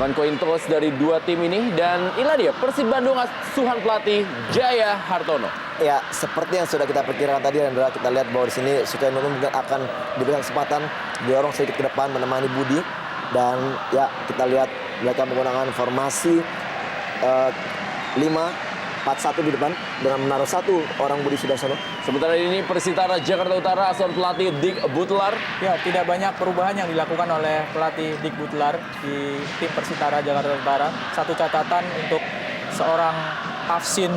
Pertarungan coin toss dari dua tim ini. Dan inilah dia Persib Bandung asuhan pelatih Jaya Hartono. Ya, seperti yang sudah kita perkirakan tadi, Andra, kita lihat bahwa di sini Sukai Nurul mungkin akan diberikan kesempatan didorong sedikit ke depan menemani Budi. Dan ya, kita lihat mereka menggunakan formasi 5-4-1 di depan dengan menaruh satu orang Budi Sudarsono. Sementara ini Persitara Jakarta Utara asuhan pelatih Dick Butler. Ya, tidak banyak perubahan yang dilakukan oleh pelatih Dick Butler di tim Persitara Jakarta Utara. Satu catatan untuk seorang Afsin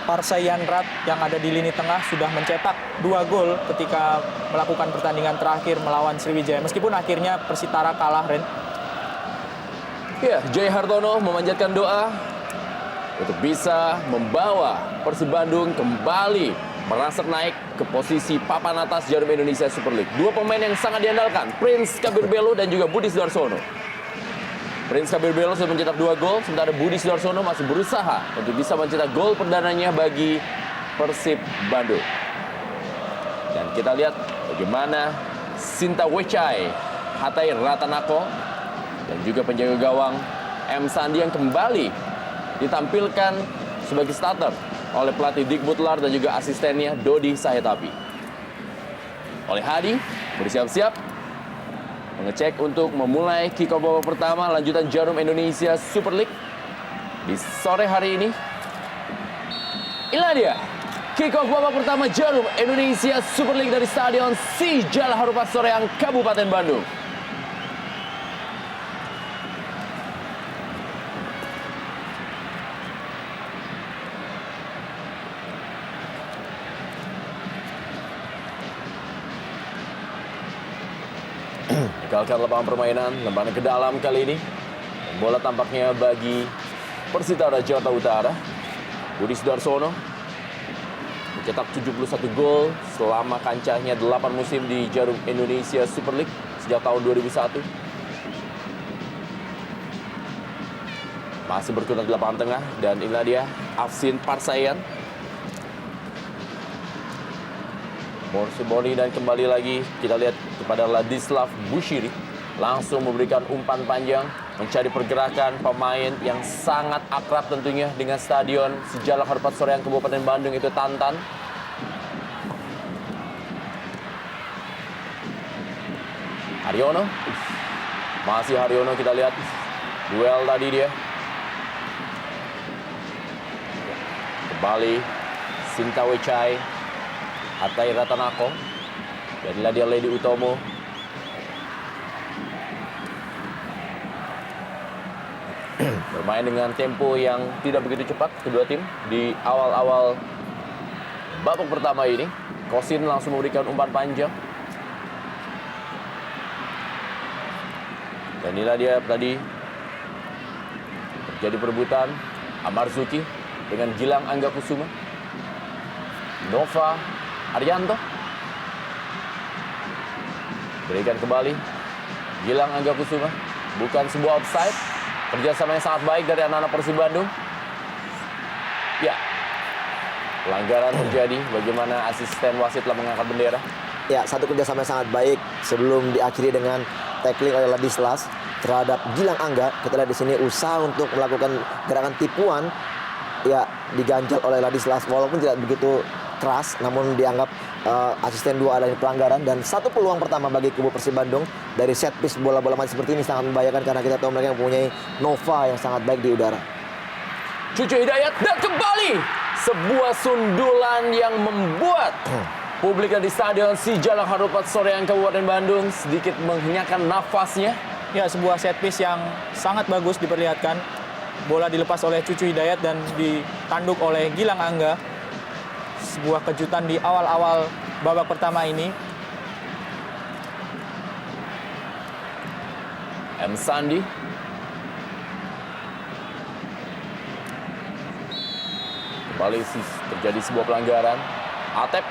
Parsayanrat yang ada di lini tengah sudah mencetak 2 gol ketika melakukan pertandingan terakhir melawan Sriwijaya. Meskipun akhirnya Persitara kalah, Ren. Ya, Jaya Hartono memanjatkan doa untuk bisa membawa Persib Bandung kembali merasuk naik ke posisi papan atas Jarum Indonesia Super League. Dua pemain yang sangat diandalkan, Prince Kabirbelo dan juga Budi Sudarsono. Prince Kabirbelo sudah mencetak 2 gol, sementara Budi Sudarsono masih berusaha untuk bisa mencetak gol perdananya bagi Persib Bandung. Dan kita lihat bagaimana Sinta Wechai, Hatai Ratanako, dan juga penjaga gawang M. Sandi yang kembali ditampilkan sebagai starter oleh pelatih Dick Butler dan juga asistennya Dodi Sahetapi. Oleh Hadi bersiap-siap mengecek untuk memulai kick-off babak pertama lanjutan Jarum Indonesia Super League di sore hari ini. Inilah dia kick-off babak pertama Jarum Indonesia Super League dari Stadion Sijala Harupat Soreang, Kabupaten Bandung. Gagalkan lapangan permainan, lembaran ke dalam kali ini. Bola tampaknya bagi Persitara Jakarta Utara. Budi Sudarsono mencetak 71 gol selama kancahnya 8 musim di Jarum Indonesia Super League sejak tahun 2001. Masih berkutat di lapangan tengah dan inilah dia Afsin Parsayan. Morsiboni dan kembali lagi kita lihat kepada Ladislav Bushiri. Langsung memberikan umpan panjang, mencari pergerakan pemain yang sangat akrab tentunya dengan Stadion Sijala Harupat Soreang Kabupaten Bandung, itu Tantan. Haryono. Masih Haryono, kita lihat duel tadi dia. Kembali Sinta Wechai, Hatai Ratanako, dan inilah dia Lady Utomo. Bermain dengan tempo yang tidak begitu cepat kedua tim di awal-awal babak pertama ini. Kosin langsung memberikan umpan panjang. Dan inilah dia tadi terjadi perebutan Amarzuki dengan Gilang Angga Kusuma. Nova Arianto berikan kembali Gilang Angga Kusuma, bukan sebuah offside. Kerjasama yang sangat baik dari anak-anak Persib Bandung. Ya, pelanggaran terjadi. Bagaimana asisten wasit telah mengangkat bendera? Ya, satu kerjasama yang sangat baik sebelum diakhiri dengan tackling oleh Ladislas terhadap Gilang Angga. Kita lihat di sini usaha untuk melakukan gerakan tipuan, ya, diganjal oleh Ladislas walaupun tidak begitu keras, namun dianggap asisten 2 adanya pelanggaran. Dan satu peluang pertama bagi kubu Persib Bandung dari set piece bola-bola mati seperti ini sangat membahayakan karena kita tahu mereka mempunyai Nova yang sangat baik di udara. Cucu Hidayat dan kembali sebuah sundulan yang membuat publik di Stadion Sijala Harupat Soreang Kabupaten Bandung sedikit menghenyakan nafasnya. Ya, sebuah set piece yang sangat bagus diperlihatkan. Bola dilepas oleh Cucu Hidayat dan ditanduk oleh Gilang Angga. Sebuah kejutan di awal-awal babak pertama ini. M. Sandi. Kembali terjadi sebuah pelanggaran. Atep.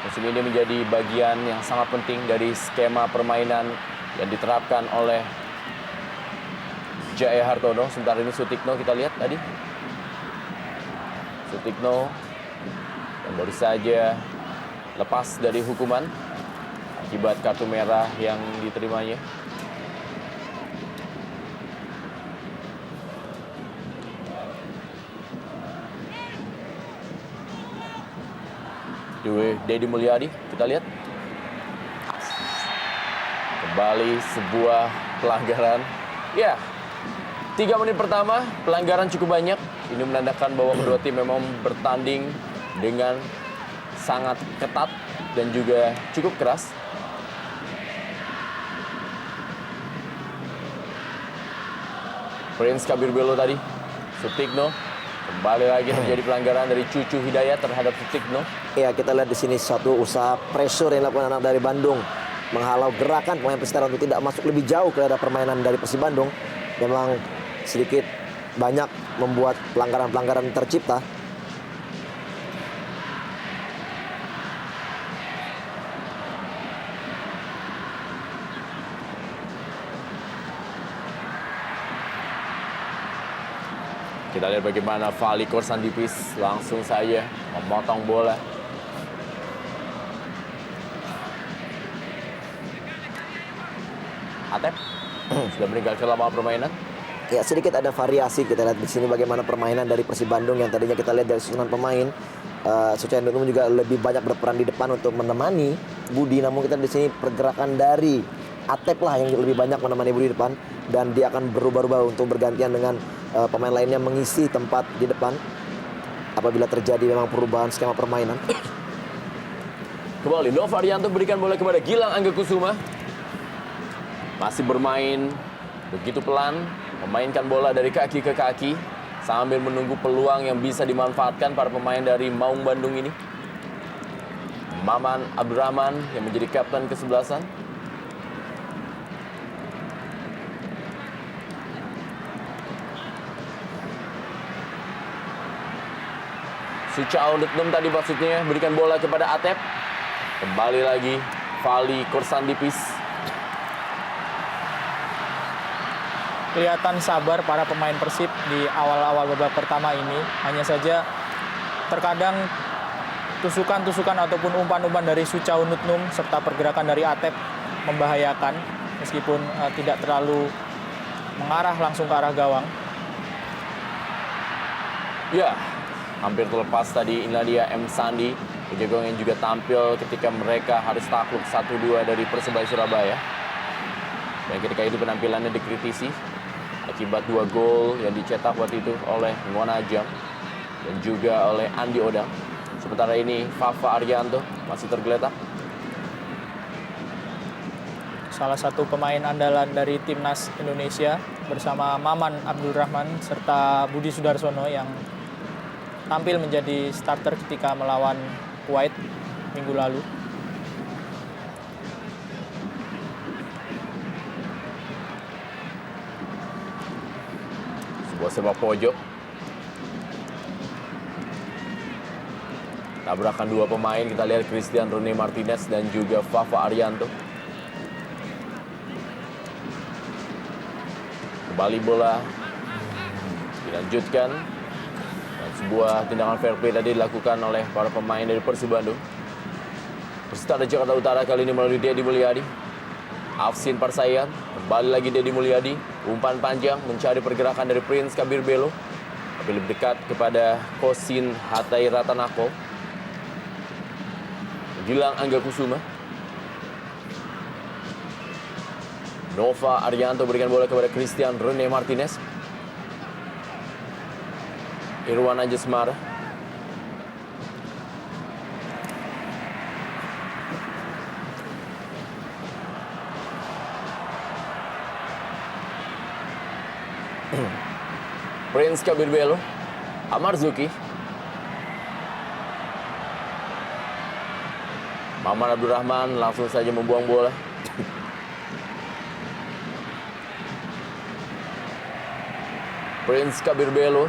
Musim ini menjadi bagian yang sangat penting dari skema permainan yang diterapkan oleh Jaya Hartono. Sebentar ini Sutikno kita lihat tadi. Sutikno yang baru saja lepas dari hukuman akibat kartu merah yang diterimanya. Deddy Mulyadi. Kita lihat. Kembali sebuah pelanggaran. Ya, 3 menit pertama pelanggaran cukup banyak. Ini menandakan bahwa kedua tim memang bertanding dengan sangat ketat dan juga cukup keras. Prince Kabir Belo tadi, Sutikno. Kembali lagi terjadi pelanggaran dari Cucu Hidayat terhadap Sutikno. Ya, kita lihat di sini suatu usaha pressure yang dilakukan anak dari Bandung, menghalau gerakan pemain Persitara untuk tidak masuk lebih jauh ke arah permainan dari Persib Bandung. Memang sedikit banyak membuat pelanggaran-pelanggaran tercipta. Kita lihat bagaimana Fali Korsandipis langsung saja memotong bola. Atep sudah meninggalkan lapangan permainan. Ya, sedikit ada variasi. Kita lihat di sini bagaimana permainan dari Persib Bandung yang tadinya kita lihat dari susunan pemain. Sucian Nunung juga lebih banyak berperan di depan untuk menemani Budi. Namun kita di sini pergerakan dari Atep lah yang lebih banyak menemani Budi di depan, dan dia akan berubah-ubah untuk bergantian dengan pemain lainnya mengisi tempat di depan apabila terjadi memang perubahan skema permainan. Kembali Nova Arianto berikan bola kepada Gilang Angga Kusuma. Masih bermain begitu pelan, memainkan bola dari kaki ke kaki sambil menunggu peluang yang bisa dimanfaatkan para pemain dari Maung Bandung ini. Maman Abdurrahman yang menjadi kapten ke-11. Suchao Nutnum tadi maksudnya berikan bola kepada Atep. Kembali lagi Fali Korsandipis. Kelihatan sabar para pemain Persib di awal-awal babak pertama ini. Hanya saja terkadang tusukan-tusukan ataupun umpan-umpan dari Suchao Nutnum serta pergerakan dari Atep membahayakan meskipun tidak terlalu mengarah langsung ke arah gawang. Ya, hampir terlepas tadi Inadia M. Sandi, penjaga yang juga tampil ketika mereka harus takluk 1-2 dari Persebaya Surabaya. Dan ketika itu penampilannya dikritisi akibat 2 gol yang dicetak waktu itu oleh Ngona Ajam dan juga oleh Andi Odang. Sementara ini Fafa Arianto masih tergeletak. Salah satu pemain andalan dari timnas Indonesia bersama Maman Abdurrahman serta Budi Sudarsono yang tampil menjadi starter ketika melawan Kuwait minggu lalu. Sebuah sepak pojok. Tabrakan 2 pemain, kita lihat Christian Rene Martinez dan juga Fafa Arianto. Kembali bola dilanjutkan. Dan sebuah tindakan fair play tadi dilakukan oleh para pemain dari Persib Bandung. Persitara Jakarta Utara kali ini melalui Deddy Mulyadi. Afsin Parsayan, kembali lagi Deddy Mulyadi. Umpan panjang mencari pergerakan dari Prince Kabir Belo. Tapi lebih dekat kepada Kosin Hatai Ratanako. Gilang Angga Kusuma. Nova Arianto berikan bola kepada Christian Rene Martinez. Irwan Anjesmara. Prince Kabir Belo. Amar Zuki. Maman Abdurrahman langsung saja membuang bola. Prince Kabir Belo.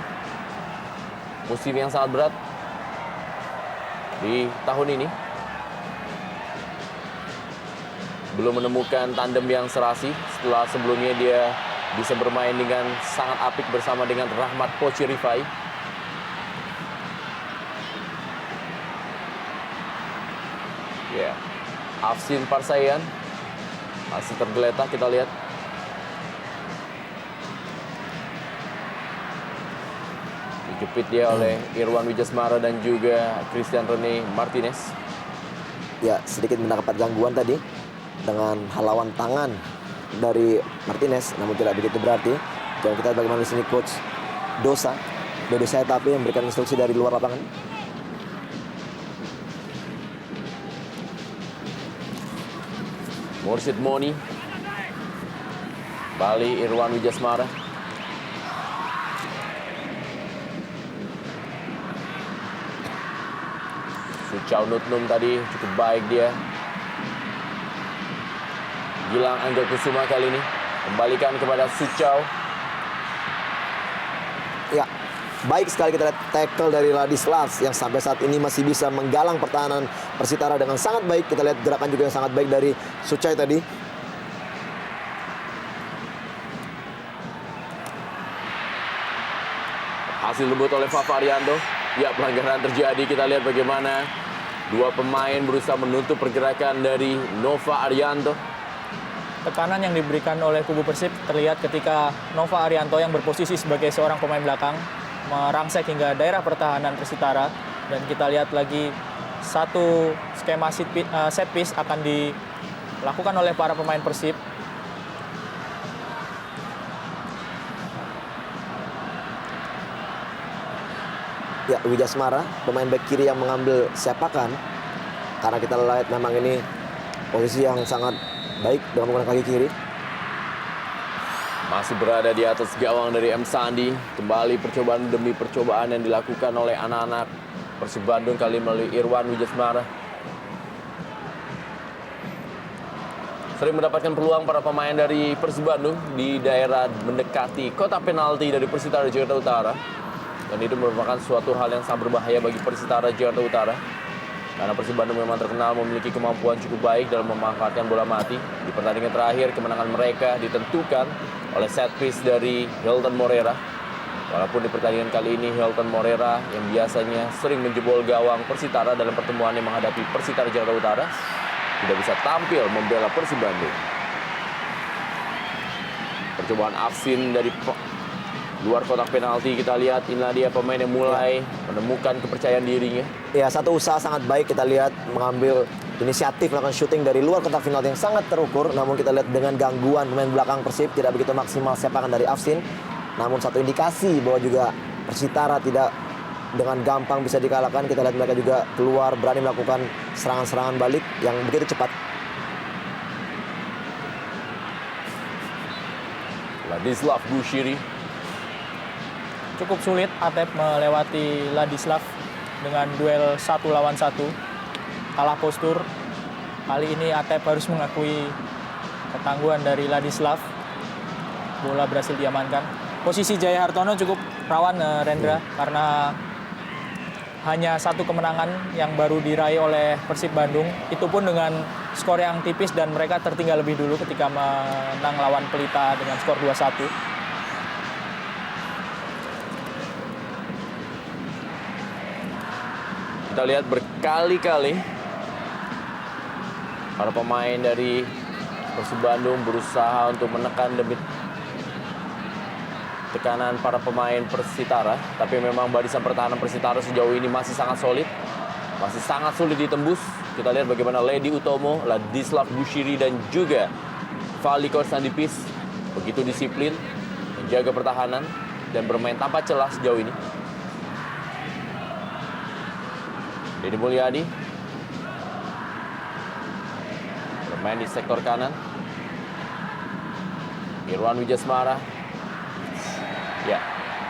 Musim yang sangat berat di tahun ini. Belum menemukan tandem yang serasi setelah sebelumnya dia bisa bermain dengan sangat apik bersama dengan Rahmat Poci Rifai. Ya, Afsin Parsayan masih tergeletak, kita lihat. Dijepit dia oleh Irwan Wijasmara dan juga Christian Rene Martinez. Ya, sedikit mendapat gangguan tadi dengan halawan tangan dari Martinez, namun tidak begitu berarti. Dan kita bagaimana di sini coach Dodo Sayatapi yang memberikan instruksi dari luar lapangan. Mursid Moni. Bali Irwan Wijasmara. Suchau Nutnum tadi cukup baik dia. Gilang Angga Kusuma kali ini kembalikan kepada Suchau. Ya, baik sekali kita lihat tackle dari Ladislas yang sampai saat ini masih bisa menggalang pertahanan Persitara dengan sangat baik. Kita lihat gerakan juga yang sangat baik dari Suchai tadi. Hasil lembut oleh Fafa Arianto. Ya, pelanggaran terjadi. Kita lihat bagaimana dua pemain berusaha menutup pergerakan dari Nova Arianto. Tekanan yang diberikan oleh kubu Persib terlihat ketika Nova Arianto yang berposisi sebagai seorang pemain belakang merangsek hingga daerah pertahanan Persitara. Dan kita lihat lagi satu skema set piece akan dilakukan oleh para pemain Persib. Ya, Wijasmara, pemain back kiri yang mengambil sepakan. Karena kita lihat memang ini posisi yang sangat baik dengan menggunakan kaki kiri. Masih berada di atas gawang dari M. Sandi. Kembali percobaan demi percobaan yang dilakukan oleh anak-anak Persib Bandung kali melalui Irwan Wijasmara. Sering mendapatkan peluang para pemain dari Persib Bandung di daerah mendekati kotak penalti dari Persitara Jakarta Utara. Dan itu merupakan suatu hal yang sangat berbahaya bagi Persitara Jakarta Utara. Karena Persib Bandung memang terkenal memiliki kemampuan cukup baik dalam memanfaatkan bola mati. Di pertandingan terakhir, kemenangan mereka ditentukan oleh set piece dari Hilton Morera. Walaupun di pertandingan kali ini Hilton Morera yang biasanya sering menjebol gawang Persitara dalam pertemuan yang menghadapi Persitara Jakarta Utara tidak bisa tampil membela Persib Bandung. Percobaan Afsin dari luar kotak penalti, kita lihat inilah dia pemain yang mulai menemukan kepercayaan dirinya. Ya, satu usaha sangat baik kita lihat mengambil inisiatif melakukan syuting dari luar kotak penalti yang sangat terukur. Namun kita lihat dengan gangguan pemain belakang Persib tidak begitu maksimal sepakan dari Afsin. Namun satu indikasi bahwa juga Persitara tidak dengan gampang bisa dikalahkan. Kita lihat mereka juga keluar berani melakukan serangan-serangan balik yang begitu cepat. Ladislav Bushiri. Cukup sulit Atep melewati Ladislav dengan duel 1 lawan 1. Kalah postur. Kali ini Atep harus mengakui ketangguhan dari Ladislav. Bola berhasil diamankan. Posisi Jaya Hartono cukup rawan, Rendra, karena hanya satu kemenangan yang baru diraih oleh Persib Bandung. Itu pun dengan skor yang tipis dan mereka tertinggal lebih dulu ketika menang lawan Pelita dengan skor 2-1. Kita lihat berkali-kali para pemain dari Persib Bandung berusaha untuk menekan demi tekanan para pemain Persitara. Tapi memang barisan pertahanan Persitara sejauh ini masih sangat solid. Masih sangat sulit ditembus. Kita lihat bagaimana Ledi Utomo, Ladislav Bushiri dan juga Fali Korsandipis begitu disiplin menjaga pertahanan dan bermain tanpa celah sejauh ini. Deddy Mulyadi bermain di sektor kanan. Irwan Wijasmara. Ya,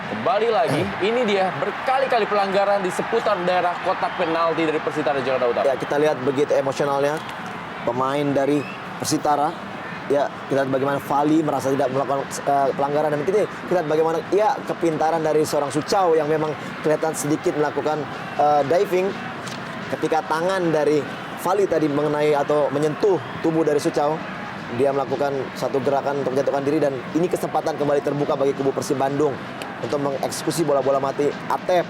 kembali lagi. Ini dia berkali-kali pelanggaran di seputar daerah kotak penalti dari Persitara Jakarta Utara. Ya, kita lihat begitu emosionalnya pemain dari Persitara. Ya, kita lihat bagaimana Fali merasa tidak melakukan pelanggaran, dan kita lihat bagaimana ya kepintaran dari seorang Suchau yang memang kelihatan sedikit melakukan diving ketika tangan dari Fali tadi mengenai atau menyentuh tubuh dari Suchau. Dia melakukan satu gerakan untuk menjatuhkan diri, dan ini kesempatan kembali terbuka bagi kubu Persib Bandung untuk mengeksekusi bola-bola mati Atep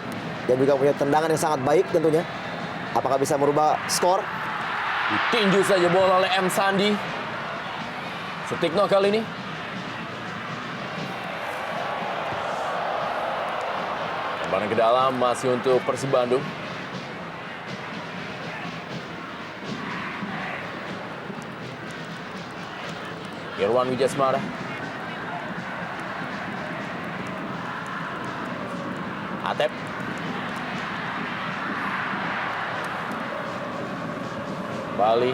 dan juga punya tendangan yang sangat baik tentunya. Apakah bisa merubah skor? Ditinju saja bola oleh M. Sandi. Sutikno kali ini. Lebaran ke dalam masih untuk Persib Bandung. Irwan Wijasmara. Atep. Kembali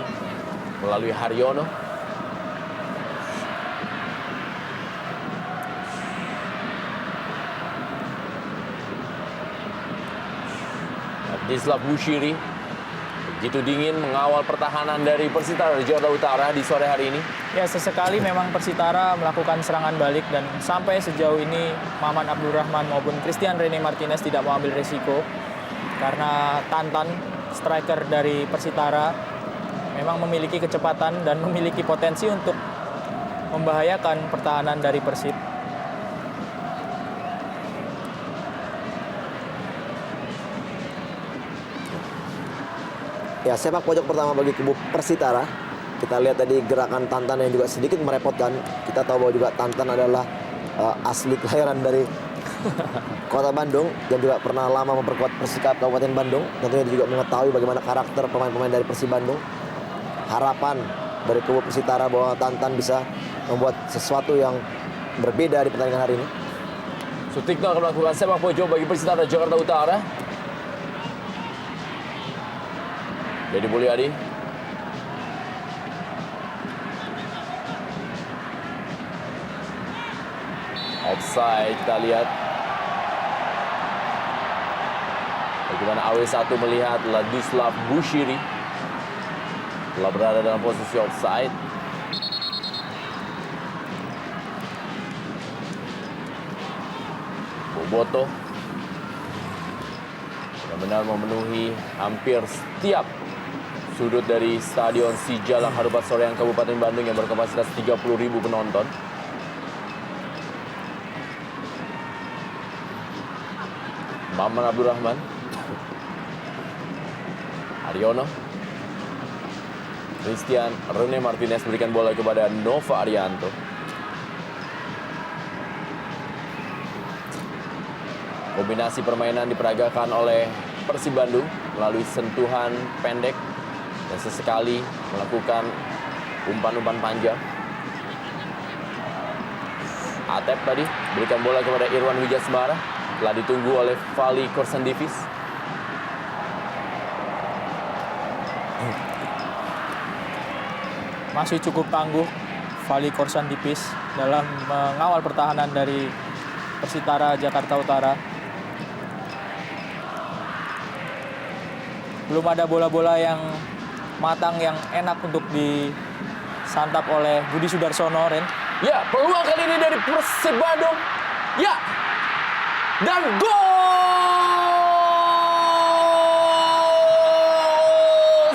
melalui Haryono. Dislav Bushiri begitu dingin mengawal pertahanan dari Persitara Jakarta Utara di sore hari ini. Ya, sesekali memang Persitara melakukan serangan balik dan sampai sejauh ini Maman Abdurrahman maupun Christian Rene Martinez tidak mau ambil risiko karena Tantan, striker dari Persitara, memang memiliki kecepatan dan memiliki potensi untuk membahayakan pertahanan dari Persib. Ya, sepak pojok pertama bagi kubu Persitara. Kita lihat tadi gerakan Tantan yang juga sedikit merepotkan. Kita tahu bahwa juga Tantan adalah asli kelahiran dari Kota Bandung dan juga pernah lama memperkuat Persikap Kabupaten Bandung. Tentunya dia juga mengetahui bagaimana karakter pemain-pemain dari Persib Bandung. Harapan dari kubu Persitara bahwa Tantan bisa membuat sesuatu yang berbeda di pertandingan hari ini. Sutikno akan melakukan sepak pojok bagi Persitara Jakarta Utara. Jadi Mulyadi. Offside kita lihat. Bagaimana AW1 melihat Ladislav Bushiri telah berada dalam posisi offside. Boboto benar-benar memenuhi hampir setiap sudut dari Stadion Sijalang Harupat Soreang Kabupaten Bandung yang berkapasitas 30.000 penonton. Maman Abdurrahman. Haryono. Christian Rene Martinez berikan bola kepada Nova Arianto. Kombinasi permainan diperagakan oleh Persib Bandung melalui sentuhan pendek dan sesekali melakukan umpan-umpan panjang. Atep tadi berikan bola kepada Irwan Wijasmara. Telah ditunggu oleh Vali Korsandivis. Masih cukup tangguh Vali Korsandivis dalam mengawal pertahanan dari Persitara Jakarta Utara. Belum ada bola-bola yang matang yang enak untuk disantap oleh Budi Sudarsono, Ren. Ya, peluang kali ini dari Persib Bandung. Ya, dan gol!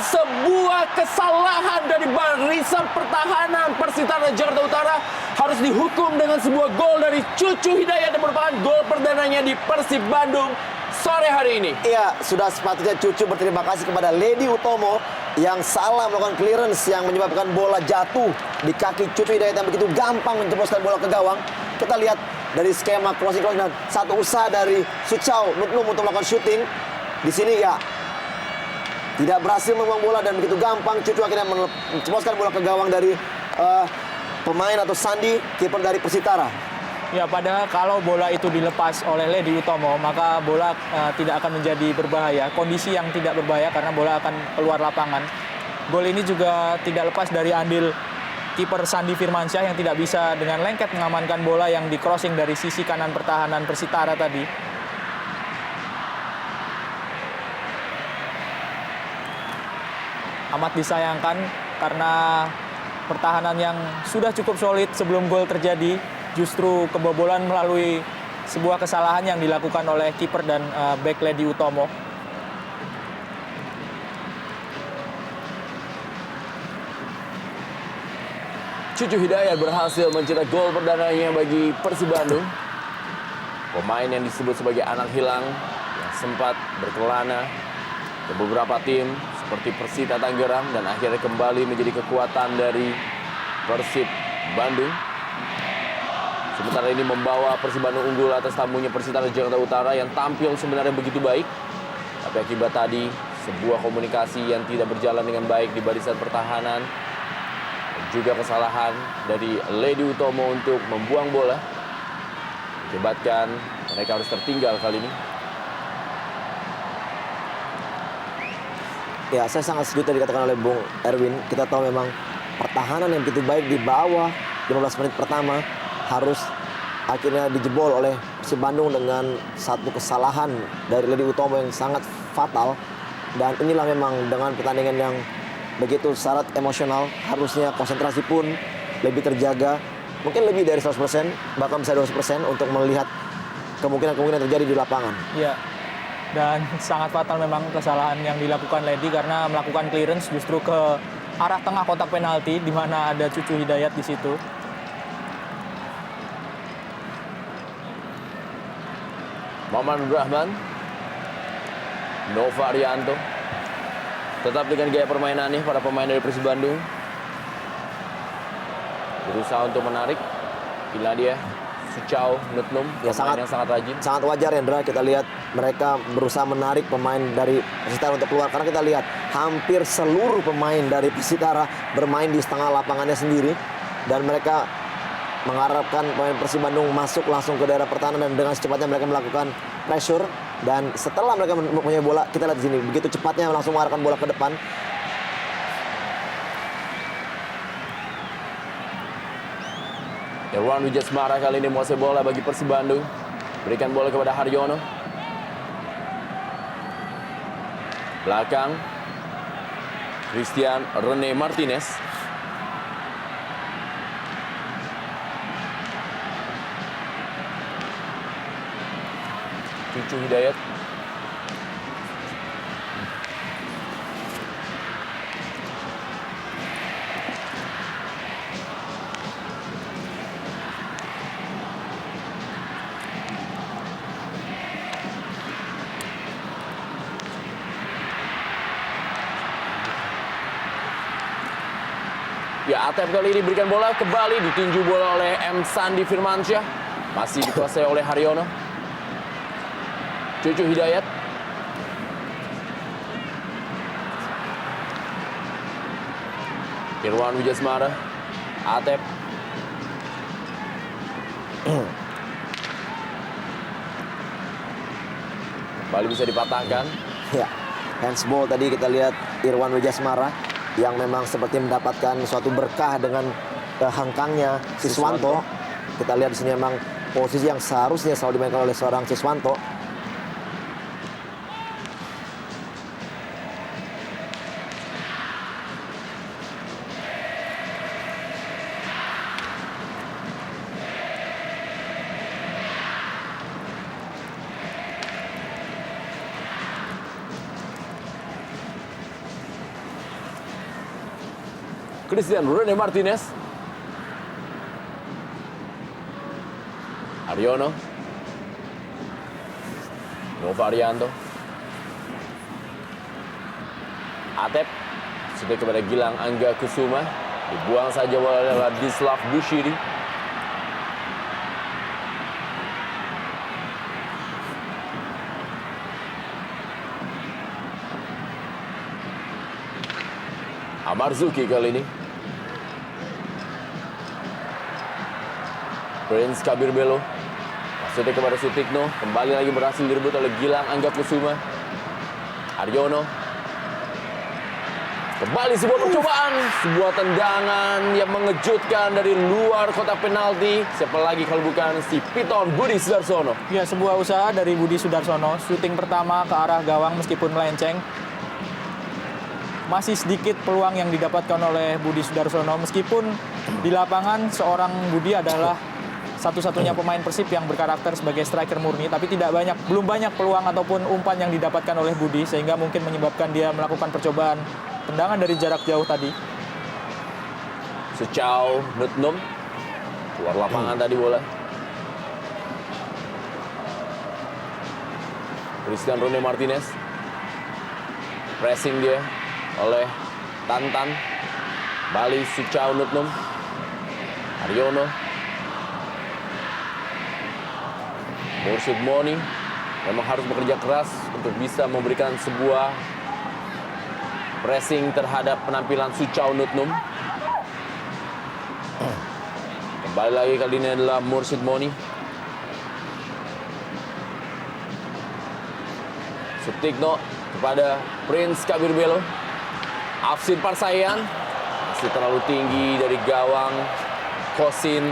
Sebuah kesalahan dari barisan pertahanan Persitara Jakarta Utara harus dihukum dengan sebuah gol dari Cucu Hidayat yang merupakan gol perdananya di Persib Bandung sore hari ini. Iya, sudah sepatutnya Cucu berterima kasih kepada Lady Utomo yang salah melakukan clearance yang menyebabkan bola jatuh di kaki Cucu Hidayat yang begitu gampang menjebloskan bola ke gawang. Kita lihat dari skema crossing dan satu usaha dari Suchau Nutnum untuk melakukan shooting. Di sini ya tidak berhasil membuang bola dan begitu gampang Cucu akhirnya menjebloskan bola ke gawang dari pemain atau Sandi, kiper dari Persitara. Ya, padahal kalau bola itu dilepas oleh Lady Utomo, maka bola tidak akan menjadi berbahaya. Kondisi yang tidak berbahaya karena bola akan keluar lapangan. Gol ini juga tidak lepas dari andil kiper Sandi Firmansyah yang tidak bisa dengan lengket mengamankan bola yang di crossing dari sisi kanan pertahanan Persitara tadi. Amat disayangkan karena pertahanan yang sudah cukup solid sebelum gol terjadi justru kebobolan melalui sebuah kesalahan yang dilakukan oleh kiper dan back Lady Utomo. Cucu Hidayat berhasil mencetak gol perdananya bagi Persib Bandung. Pemain yang disebut sebagai anak hilang yang sempat berkelana ke beberapa tim seperti Persita Tangerang dan akhirnya kembali menjadi kekuatan dari Persib Bandung. Sementara ini membawa Persib Bandung unggul atas tamunya Persitara Jakarta Utara yang tampil sebenarnya begitu baik. Tapi akibat tadi sebuah komunikasi yang tidak berjalan dengan baik di barisan pertahanan. Dan juga kesalahan dari Ledi Utomo untuk membuang bola. Akibatkan mereka harus tertinggal kali ini. Ya, saya sangat setuju tadi dikatakan oleh Bung Erwin. Kita tahu memang pertahanan yang begitu baik di bawah 15 menit pertama harus akhirnya dijebol oleh Persib Bandung dengan satu kesalahan dari Ledi Utomo yang sangat fatal. Dan inilah memang dengan pertandingan yang begitu syarat emosional, harusnya konsentrasi pun lebih terjaga. Mungkin lebih dari 100%, bahkan bisa 200% untuk melihat kemungkinan-kemungkinan terjadi di lapangan. Ya, dan sangat fatal memang kesalahan yang dilakukan Ledi karena melakukan clearance justru ke arah tengah kotak penalti di mana ada Cucu Hidayat di situ. Maman Rahman, Nova Arianto, tetap dengan gaya permainannya para pemain dari Persib Bandung. Berusaha untuk menarik, bila dia Suchau Nutnum, Ya, pemain yang sangat rajin. Sangat wajar, Hendra, kita lihat mereka berusaha menarik pemain dari Persitara untuk keluar. Karena kita lihat hampir seluruh pemain dari Persitara bermain di setengah lapangannya sendiri. Dan mereka mengharapkan pemain Persib Bandung masuk langsung ke daerah pertahanan dan dengan secepatnya mereka melakukan pressure. Dan setelah mereka mempunyai bola, kita lihat di sini begitu cepatnya langsung mengarahkan bola ke depan. Irwan Wijasmara kali ini menguasai bola bagi Persib Bandung. Berikan bola kepada Haryono. Belakang Christian Rene Martinez. Cucu Hidayat. Ya, Atep kali ini berikan bola kembali, ditinju bola oleh M. Sandi Firmansyah. Masih dikuasai oleh Haryono. Cucu Hidayat. Irwan Wijasmara. Atep. Kembali bisa dipatahkan. Ya, handsball tadi kita lihat Irwan Wijasmara yang memang seperti mendapatkan suatu berkah dengan hengkangnya Siswanto. Kita lihat di sini memang posisi yang seharusnya selalu dimainkan oleh seorang Siswanto. Christian Rene Martinez. Haryono. Nova Arianto. Atep. Sudah kepada Gilang Angga Kusuma. Dibuang saja bola oleh Ladislav Bushiri. Amarzuki kali ini. Prince Kabir Belo. Maksudnya kepada Sutikno. Kembali lagi berhasil direbut oleh Gilang Angga Kusuma. Haryono. Kembali sebuah percobaan. Sebuah tendangan yang mengejutkan dari luar kotak penalti. Siapa lagi kalau bukan si Piton Budi Sudarsono. Ya, sebuah usaha dari Budi Sudarsono. Syuting pertama ke arah gawang meskipun melenceng. Masih sedikit peluang yang didapatkan oleh Budi Sudarsono. Meskipun di lapangan seorang Budi adalah satu-satunya pemain Persib yang berkarakter sebagai striker murni, tapi belum banyak peluang ataupun umpan yang didapatkan oleh Budi, sehingga mungkin menyebabkan dia melakukan percobaan tendangan dari jarak jauh tadi. Suchau Nutnum. Keluar lapangan tadi bola. Christian Rene Martinez. Pressing dia oleh Tantan. Bali Suchau Nutnum. Haryono. Mursyid Moni memang harus bekerja keras untuk bisa memberikan sebuah pressing terhadap penampilan Suchau Nutnum. Kembali lagi kali ini adalah Mursyid Moni. Sutikno kepada Prince Kabir Belo. Afsin Parsayan masih terlalu tinggi dari gawang Kosin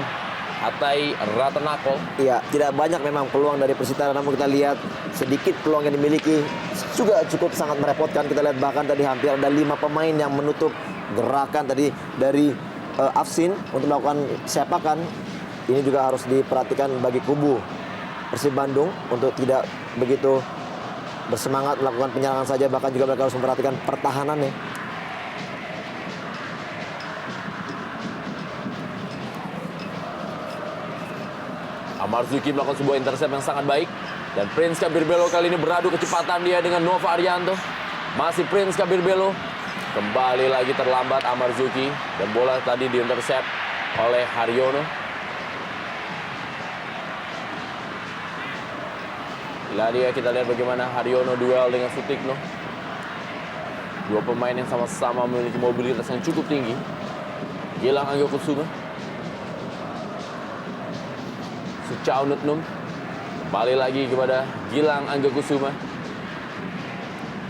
Hatay Ratanakol. Iya, tidak banyak memang peluang dari Persitara, namun kita lihat sedikit peluang yang dimiliki juga cukup sangat merepotkan. Kita lihat bahkan tadi hampir ada 5 pemain yang menutup gerakan tadi dari Afsin untuk melakukan sepakan. Ini juga harus diperhatikan bagi kubu Persib Bandung untuk tidak begitu bersemangat melakukan penyerangan saja, bahkan juga mereka harus memperhatikan pertahanannya. Amarzuki melakukan sebuah intercept yang sangat baik. Dan Prince Kabir Belo kali ini beradu kecepatan dia dengan Nova Arianto. Masih Prince Kabir Belo. Kembali lagi terlambat Amarzuki. Dan bola tadi diintercept oleh Haryono. Dia kita lihat bagaimana Haryono duel dengan Sutikno. Dua pemain yang sama-sama memiliki mobilitas yang cukup tinggi. Gilang Angga Kusuma. Suchau Nutnum. Kembali lagi kepada Gilang Angga Kusuma.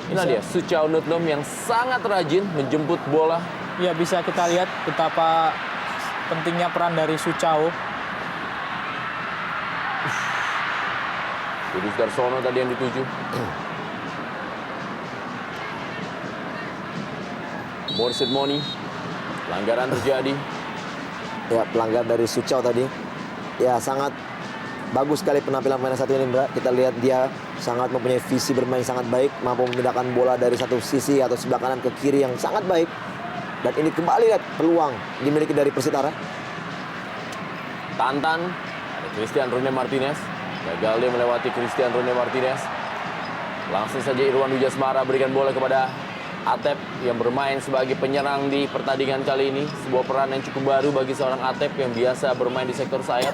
Ini dia Suchau Nutnum yang sangat rajin menjemput bola. Ya, bisa kita lihat betapa pentingnya peran dari Suchau. Yudis Darsono tadi yang dituju. Mursyid Moni. Pelanggaran terjadi. Ya, pelanggar dari Suchau tadi. Ya, sangat bagus sekali penampilan pemain satu ini, Mbak. Kita lihat dia sangat mempunyai visi bermain sangat baik, mampu memindahkan bola dari satu sisi atau sebelah kanan ke kiri yang sangat baik. Dan ini kembali lihat peluang dimiliki dari Persitara. Tantan, ada Christian Rune Martinez. Gagal dia melewati Christian Rune Martinez. Langsung saja Irwan Wijasmara berikan bola kepada Atep yang bermain sebagai penyerang di pertandingan kali ini. Sebuah peran yang cukup baru bagi seorang Atep yang biasa bermain di sektor sayap.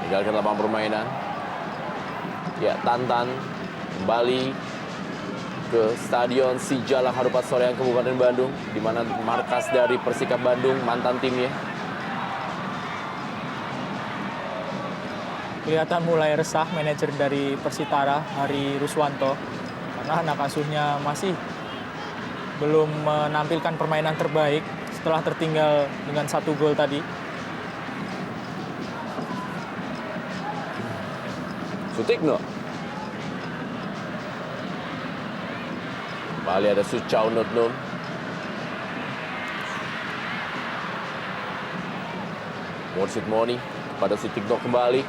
Tinggalkan lapangan permainan. Ya, Tantan kembali ke Stadion Sijala Harupat Soreang Kabupaten Bandung, di mana markas dari Persikap Bandung, mantan timnya. Kelihatan mulai resah manajer dari Persitara, Hari Ruswanto, karena anak asuhnya masih belum menampilkan permainan terbaik setelah tertinggal dengan 1 gol tadi. Sutikno. Kembali ada Suchau Nutnum. Mursyid Moni kepada Sutikno kembali.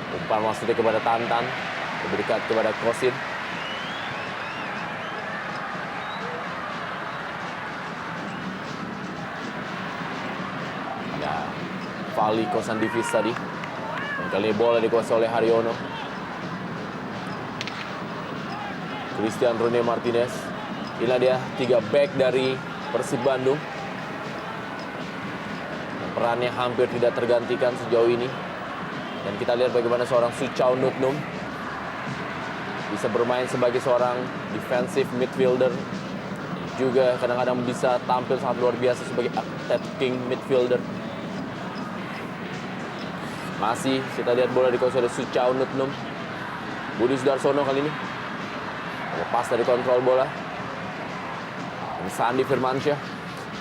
Umpan maksudnya kepada Tantan. Lebih dekat kepada Kosin. Ya, Fali Kosan Divis tadi. Dan kali ini bola dikuasai oleh Haryono. Christian Rune Martinez. Inilah dia 3 back dari Persib Bandung. Perannya hampir tidak tergantikan sejauh ini. Dan kita lihat bagaimana seorang Suchau Nutnum bisa bermain sebagai seorang defensive midfielder. Juga kadang-kadang bisa tampil sangat luar biasa sebagai attacking midfielder. Masih kita lihat bola dikuasai oleh Suchau Nutnum. Budi Sudarsono kali ini. Lepas dari kontrol bola. Dan Sandi Firmansyah.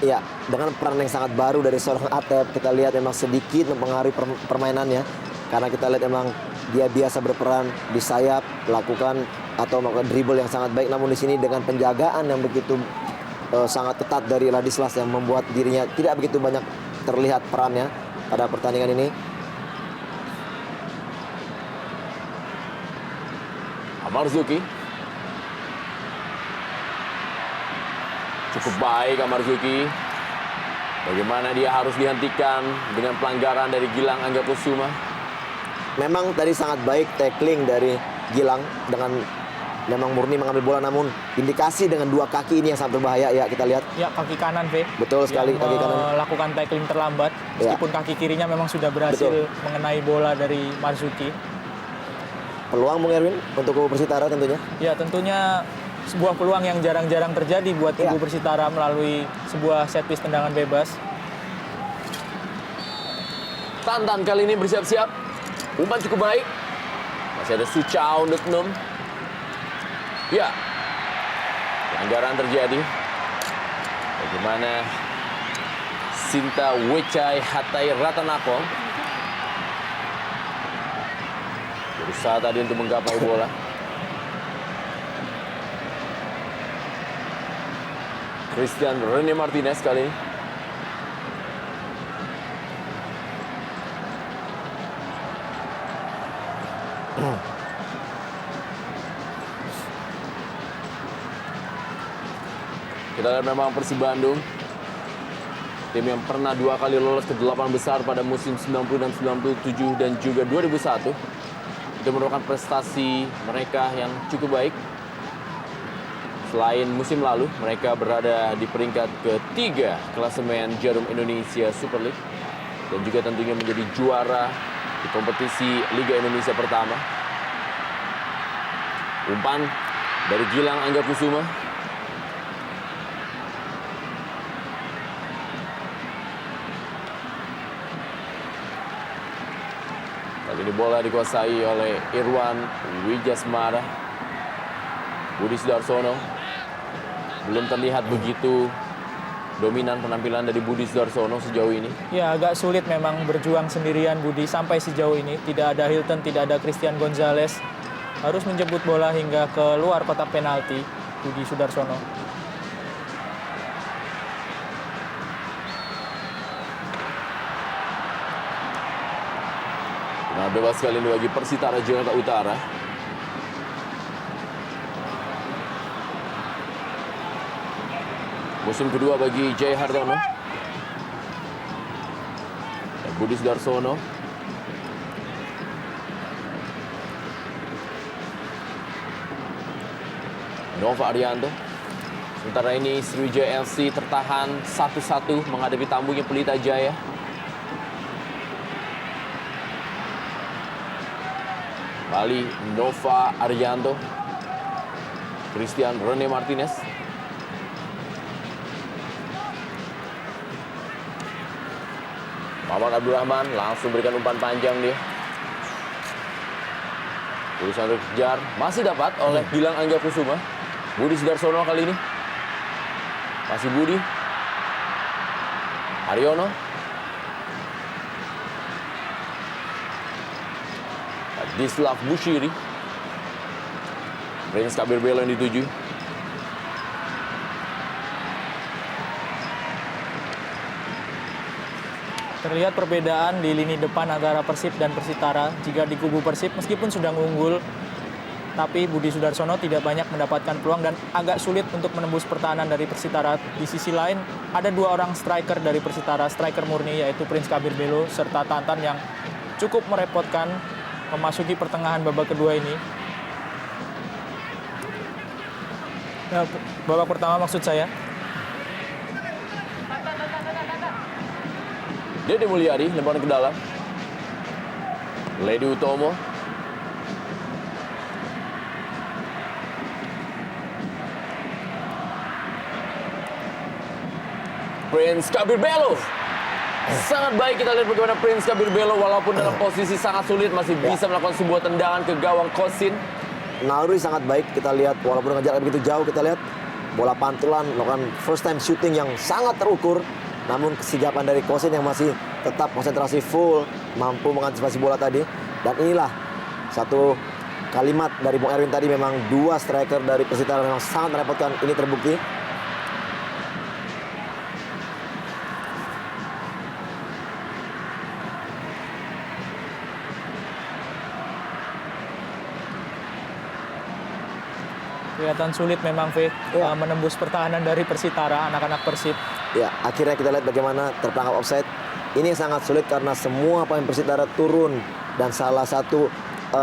Ya, dengan peran yang sangat baru dari seorang Atep, kita lihat memang sedikit mempengaruhi permainannya. Karena kita lihat memang dia biasa berperan di sayap, melakukan dribble yang sangat baik. Namun di sini dengan penjagaan yang begitu sangat ketat dari Ladislas yang membuat dirinya tidak begitu banyak terlihat perannya pada pertandingan ini. Amarzuki. Cukup baik Amarzuki. Bagaimana dia harus dihentikan dengan pelanggaran dari Gilang Angga Kusuma. Memang tadi sangat baik tackling dari Gilang dengan memang murni mengambil bola, namun indikasi dengan dua kaki ini yang sangat berbahaya ya, kita lihat. Ya, kaki kanan, V. Betul sekali, yang kaki kanan. melakukan tackling terlambat, Ya. meskipun kaki kirinya memang sudah berhasil Betul. mengenai bola dari Marzuki. Peluang Bung Erwin untuk kubu Persitara tentunya. Ya, tentunya sebuah peluang yang jarang-jarang terjadi buat Ya. kubu Persitara melalui sebuah set piece tendangan bebas. Tantan kali ini bersiap-siap. Umpan cukup baik. Masih ada Suchao Nutnum. Ya, pelanggaran terjadi. Bagaimana Sinta Wechai Hatai Ratanapong berusaha tadi untuk menggapai bola. Christian Rene Martinez kali ini. Kita lihat memang Persib Bandung, tim yang pernah 2 kali lolos ke 8 besar pada musim 90 dan 97 dan juga 2001. Itu merupakan prestasi mereka yang cukup baik. Selain musim lalu, mereka berada di peringkat ketiga klasemen Jarum Indonesia Super League dan juga tentunya menjadi juara di kompetisi Liga Indonesia pertama. Umpan dari Gilang Angga Kusuma. Kali ini bola dikuasai oleh Irwan Wijasmara. Budi Sudarsono. Belum terlihat begitu dominan penampilan dari Budi Sudarsono sejauh ini. Ya, agak sulit memang berjuang sendirian Budi sampai sejauh ini. Tidak ada Hilton, tidak ada Christian Gonzalez. Harus menjemput bola hingga ke luar kotak penalti Budi Sudarsono. Nah, bebas kali ini bagi Persitara Jakarta Utara. Musim kedua bagi Jay Hartono. Dan Budi Sudarsono. Nova Arianto. Sementara ini Sriwijaya FC tertahan 1-1 menghadapi tamunya Pelita Jaya. Kembali Nova Arianto. Christian Rene Martinez. Muhammad Abdurrahman langsung berikan umpan panjang dia. Berusaha untuk kejar, masih dapat oleh Gilang Angga Kusuma. Budi Sudarsono kali ini. Masih Budi. Haryono. Dislav Bushiri. Prince Kabir Belo yang dituju. Terlihat perbedaan di lini depan antara Persib dan Persitara. Jika di kubu Persib meskipun sudah unggul, tapi Budi Sudarsono tidak banyak mendapatkan peluang dan agak sulit untuk menembus pertahanan dari Persitara. Di sisi lain, ada 2 orang striker dari Persitara, striker murni yaitu Prince Kabir Belo serta Tantan yang cukup merepotkan memasuki pertengahan babak kedua ini. Nah, babak pertama maksud saya. Dede Mulyadi lemparan ke dalam. Lady Utomo. Prince Kabir Belo. Sangat baik kita lihat bagaimana Prince Kabir Belo walaupun dalam posisi sangat sulit masih bisa melakukan sebuah tendangan ke gawang Kosin. Naluri sangat baik, kita lihat walaupun dengan jarak begitu jauh, kita lihat bola pantulan, melakukan first time shooting yang sangat terukur. Namun kesigapan dari Kosin yang masih tetap konsentrasi full, mampu mengantisipasi bola tadi. Dan inilah satu kalimat dari Bung Erwin tadi, memang 2 striker dari Persitara memang sangat merepotkan, ini terbukti. Kelihatan sulit memang, V, menembus pertahanan dari Persitara, anak-anak Persib. Ya, akhirnya kita lihat bagaimana terperangkap offside. Ini sangat sulit karena semua pemain Persitara turun dan salah satu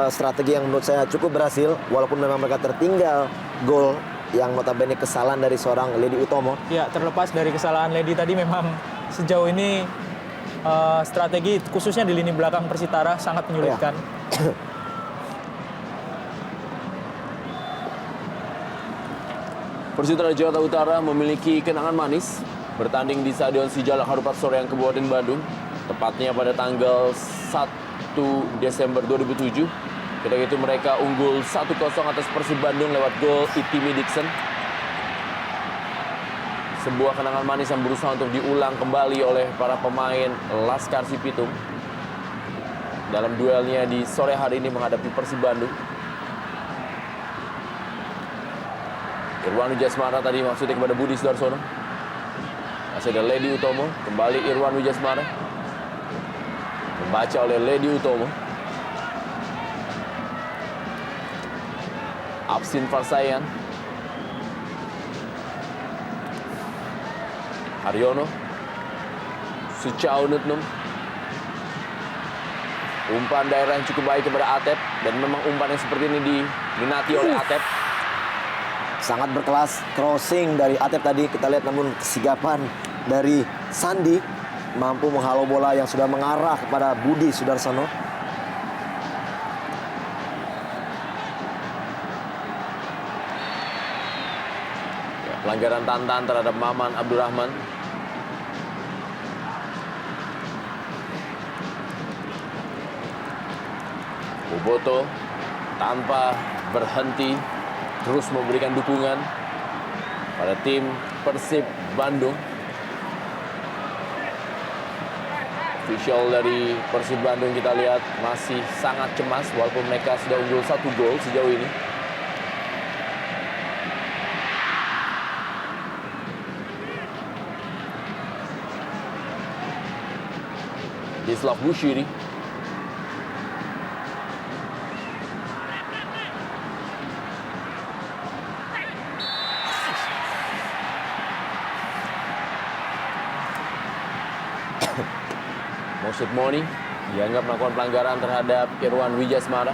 strategi yang menurut saya cukup berhasil, walaupun memang mereka tertinggal gol yang notabene kesalahan dari seorang Ledi Utomo. Ya, terlepas dari kesalahan Ledi tadi, memang sejauh ini strategi khususnya di lini belakang Persitara sangat menyulitkan. Persitara Jakarta Utara memiliki kenangan manis bertanding di Stadion Sijalak Harupat Soreang Kabupaten Bandung, tepatnya pada tanggal 1 Desember 2007. Ketika itu mereka unggul 1-0 atas Persib Bandung lewat gol Itimi Dixon. Sebuah kenangan manis yang berusaha untuk diulang kembali oleh para pemain Laskar Sipitung dalam duelnya di sore hari ini menghadapi Persib Bandung. Irwan Wijasmara tadi maksudnya kepada Budi Sudarsono. Masih ada Ledi Utomo, kembali Irwan Wijasmara. Membaca oleh Ledi Utomo. Absin Farsayan. Haryono. Suchao Nutnum. Umpan daerah yang cukup baik kepada Atep. Dan memang umpan yang seperti ini diminati oleh Atep. Sangat berkelas crossing dari Atep tadi kita lihat, namun kesigapan dari Sandi mampu menghalau bola yang sudah mengarah kepada Budi Sudarsono. Ya, pelanggaran tantan terhadap Maman Abdurrahman. Boboto tanpa berhenti terus memberikan dukungan pada tim Persib Bandung. Official dari Persib Bandung kita lihat masih sangat cemas walaupun mereka sudah unggul 1 gol sejauh ini. Dislav Bushiri. Mosid Moni dianggap melakukan pelanggaran terhadap Irwan Wijasmara.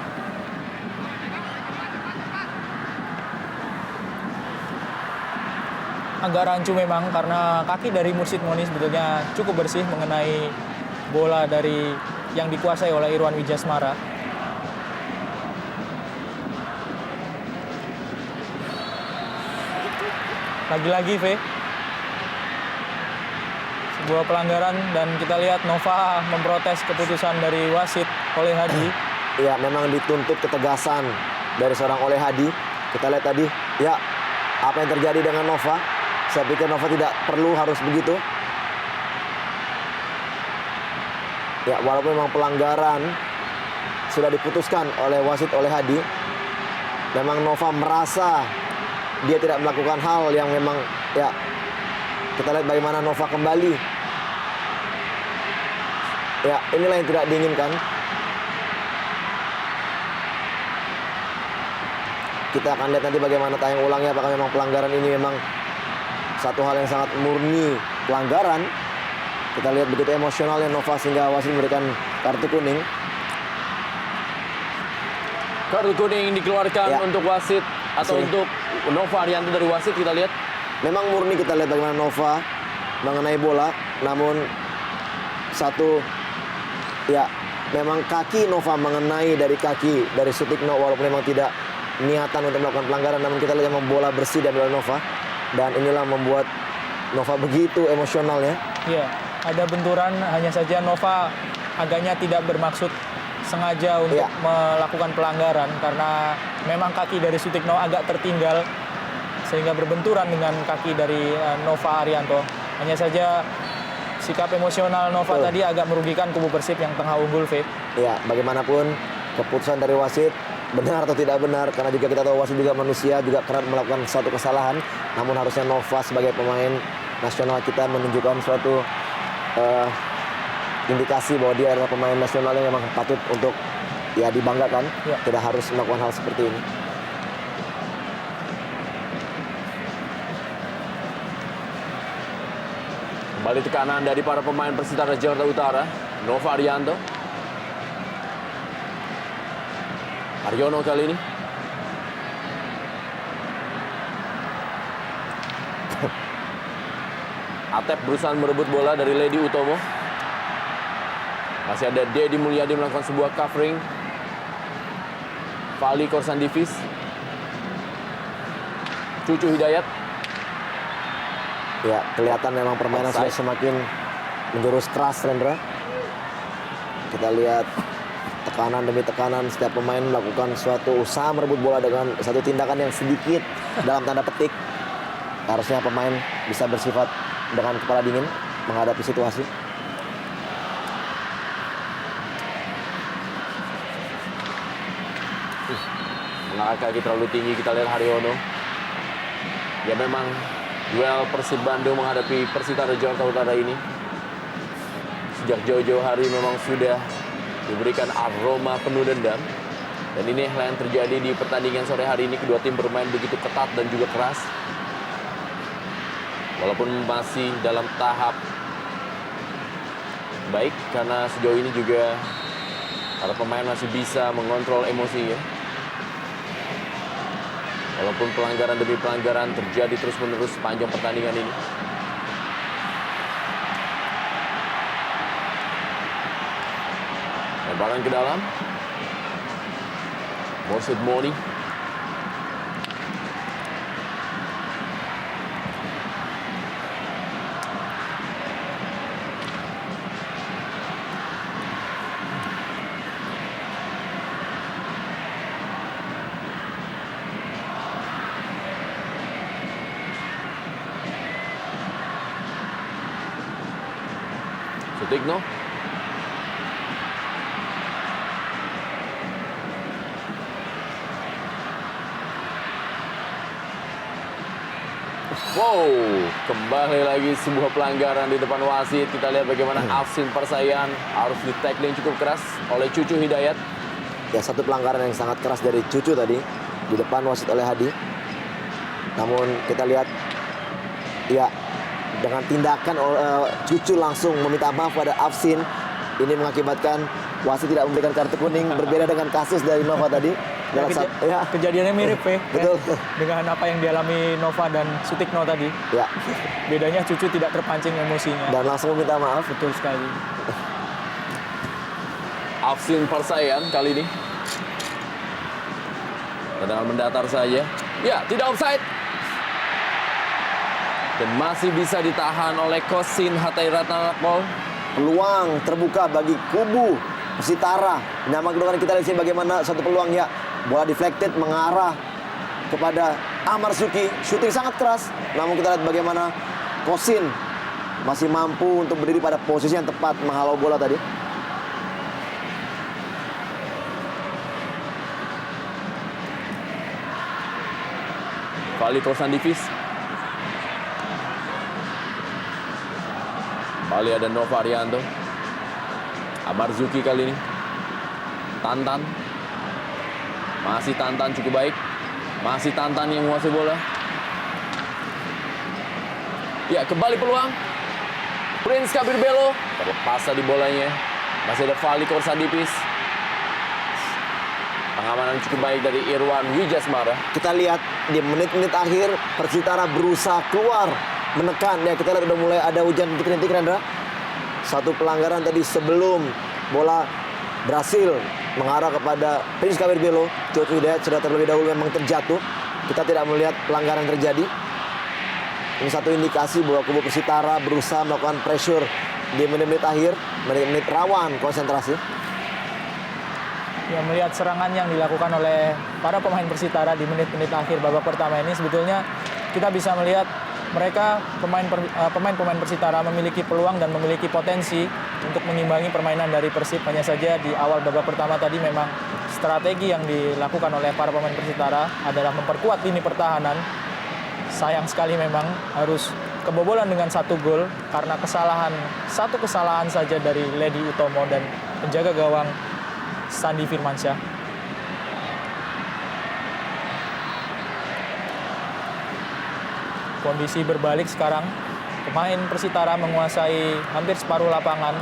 Agak rancu memang karena kaki dari Mursid Moni sebetulnya cukup bersih mengenai bola dari yang dikuasai oleh Irwan Wijasmara. Lagi-lagi V, sebuah pelanggaran dan kita lihat Nova memprotes keputusan dari wasit Oleh Hadi. Ya, memang dituntut ketegasan dari seorang Oleh Hadi. Kita lihat tadi, ya, apa yang terjadi dengan Nova. Saya pikir Nova tidak perlu harus begitu. Ya, walaupun memang pelanggaran sudah diputuskan oleh wasit Oleh Hadi, memang Nova merasa dia tidak melakukan hal yang memang, ya, kita lihat bagaimana Nova kembali. Ya, inilah yang tidak diinginkan. Kita akan lihat nanti bagaimana tayang ulangnya, apakah memang pelanggaran ini memang satu hal yang sangat murni pelanggaran. Kita lihat begitu emosionalnya Nova sehingga wasit memberikan kartu kuning. Kartu kuning dikeluarkan Ya. untuk wasit atau Sini. untuk Nova Arianto dari wasit. Kita lihat Memang murni kita lihat bagaimana Nova mengenai bola, namun satu, ya, memang kaki Nova mengenai dari kaki dari Sutikno, walaupun memang tidak niatan untuk melakukan pelanggaran, namun kita lihat memang bola bersih diambil oleh Nova, dan inilah membuat Nova begitu emosionalnya. Iya, ada benturan, hanya saja Nova agaknya tidak bermaksud sengaja untuk Iya. melakukan pelanggaran karena memang kaki dari Sutikno agak tertinggal sehingga berbenturan dengan kaki dari Nova Arianto. Hanya saja sikap emosional Nova Betul. tadi agak merugikan kubu Persib yang tengah unggul, V. Ya, bagaimanapun keputusan dari wasit benar atau tidak benar, karena juga kita tahu wasit juga manusia, juga kerap melakukan suatu kesalahan. Namun harusnya Nova sebagai pemain nasional kita menunjukkan suatu indikasi bahwa dia adalah pemain nasional yang memang patut untuk, ya, dibanggakan. Ya. Tidak harus melakukan hal seperti ini. kembali tekanan dari para pemain Persitara Jakarta Utara. Nova Arianto. Haryono kali ini. Atep berusaha merebut bola dari Ledi Utomo. Masih ada Dedi Mulyadi melakukan sebuah covering. Fali Korsandivis. Cucu Hidayat. Ya, kelihatan memang permainan sudah Offside. semakin menjurus keras, Rendra. Kita lihat tekanan demi tekanan, setiap pemain melakukan suatu usaha merebut bola dengan satu tindakan yang sedikit dalam tanda petik. Harusnya pemain bisa bersifat dengan kepala dingin menghadapi situasi. Mengangkat kaki terlalu tinggi, kita lihat Haryono. Ya memang duel Persib Bandung menghadapi Persitara Jakarta Utara ini sejak jauh-jauh hari memang sudah diberikan aroma penuh dendam. Dan ini yang terjadi di pertandingan sore hari ini. Kedua tim bermain begitu ketat dan juga keras. Walaupun masih dalam tahap baik, karena sejauh ini juga para pemain masih bisa mengontrol emosinya. Walaupun pelanggaran demi pelanggaran terjadi terus-menerus sepanjang pertandingan ini. Lebaran ke dalam. Morsid Moni. Sutikno. Wow, kembali lagi sebuah pelanggaran di depan wasit. Kita lihat bagaimana Afsin Parsayan harus di-tackling cukup keras oleh Cucu Hidayat. Ya, satu pelanggaran yang sangat keras dari Cucu tadi di depan wasit oleh Hadi. Namun kita lihat ya dengan tindakan Cucu langsung meminta maaf pada Afsin, ini mengakibatkan wasit tidak memberikan kartu kuning, berbeda dengan kasus dari Nova tadi. Kejadiannya mirip ya. Betul. Dengan apa yang dialami Nova dan Sutikno tadi. Ya, Bedanya Cucu tidak terpancing emosinya. dan langsung meminta maaf. Betul sekali. Afsin Parsayan kali ini. Tendangan mendatar saja. Ya, tidak offside. Dan masih bisa ditahan oleh Kosin Hatai Ratnanatmo. Peluang terbuka bagi kubu Persitara. Nama kedua kita lihat bagaimana satu peluang, ya. Bola deflected mengarah kepada Amar Suki. Shooting sangat keras. Namun kita lihat bagaimana Kosin masih mampu untuk berdiri pada posisi yang tepat menghalau bola tadi. Fali Korsandivis. Kembali ada Nova Arianto. Amarzuki kali ini. Tantan. Masih Tantan cukup baik. Masih Tantan yang menguasai bola. Ya, kembali peluang. Prince Kabir Belo. Terlepas tadi bolanya. Masih ada Fali Korsandivis. Pengamanan cukup baik dari Irwan Wijasmara. Kita lihat di menit-menit akhir Persitara berusaha keluar, menekan. Ya, kita lihat udah mulai ada hujan rintik-rintik, Rendra. Satu pelanggaran tadi sebelum bola berhasil mengarah kepada Prince Kabir Belo. Cucu Hidayat sudah terlebih dahulu memang terjatuh. Kita tidak melihat pelanggaran terjadi. Ini satu indikasi bahwa kubu Persitara berusaha melakukan pressure di menit-menit akhir, menit-menit rawan konsentrasi. Ya, melihat serangan yang dilakukan oleh para pemain Persitara di menit-menit akhir babak pertama ini, sebetulnya kita bisa melihat mereka pemain-pemain Persitara memiliki peluang dan memiliki potensi untuk mengimbangi permainan dari Persib. Hanya saja di awal babak pertama tadi memang strategi yang dilakukan oleh para pemain Persitara adalah memperkuat lini pertahanan. Sayang sekali memang harus kebobolan dengan 1 gol karena satu kesalahan saja dari Ledi Utomo dan penjaga gawang Sandi Firmansyah. Kondisi berbalik sekarang. Pemain Persitara menguasai hampir separuh lapangan.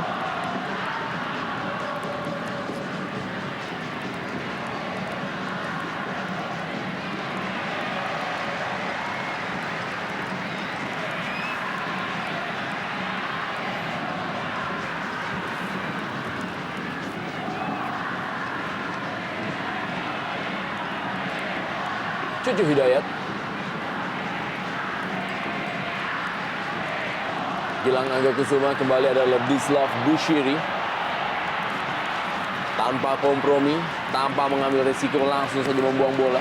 Cucu Hidayat. Gilang Angga Kusuma, kembali ada Ladislav Bushiri. Tanpa kompromi, tanpa mengambil risiko, langsung saja membuang bola.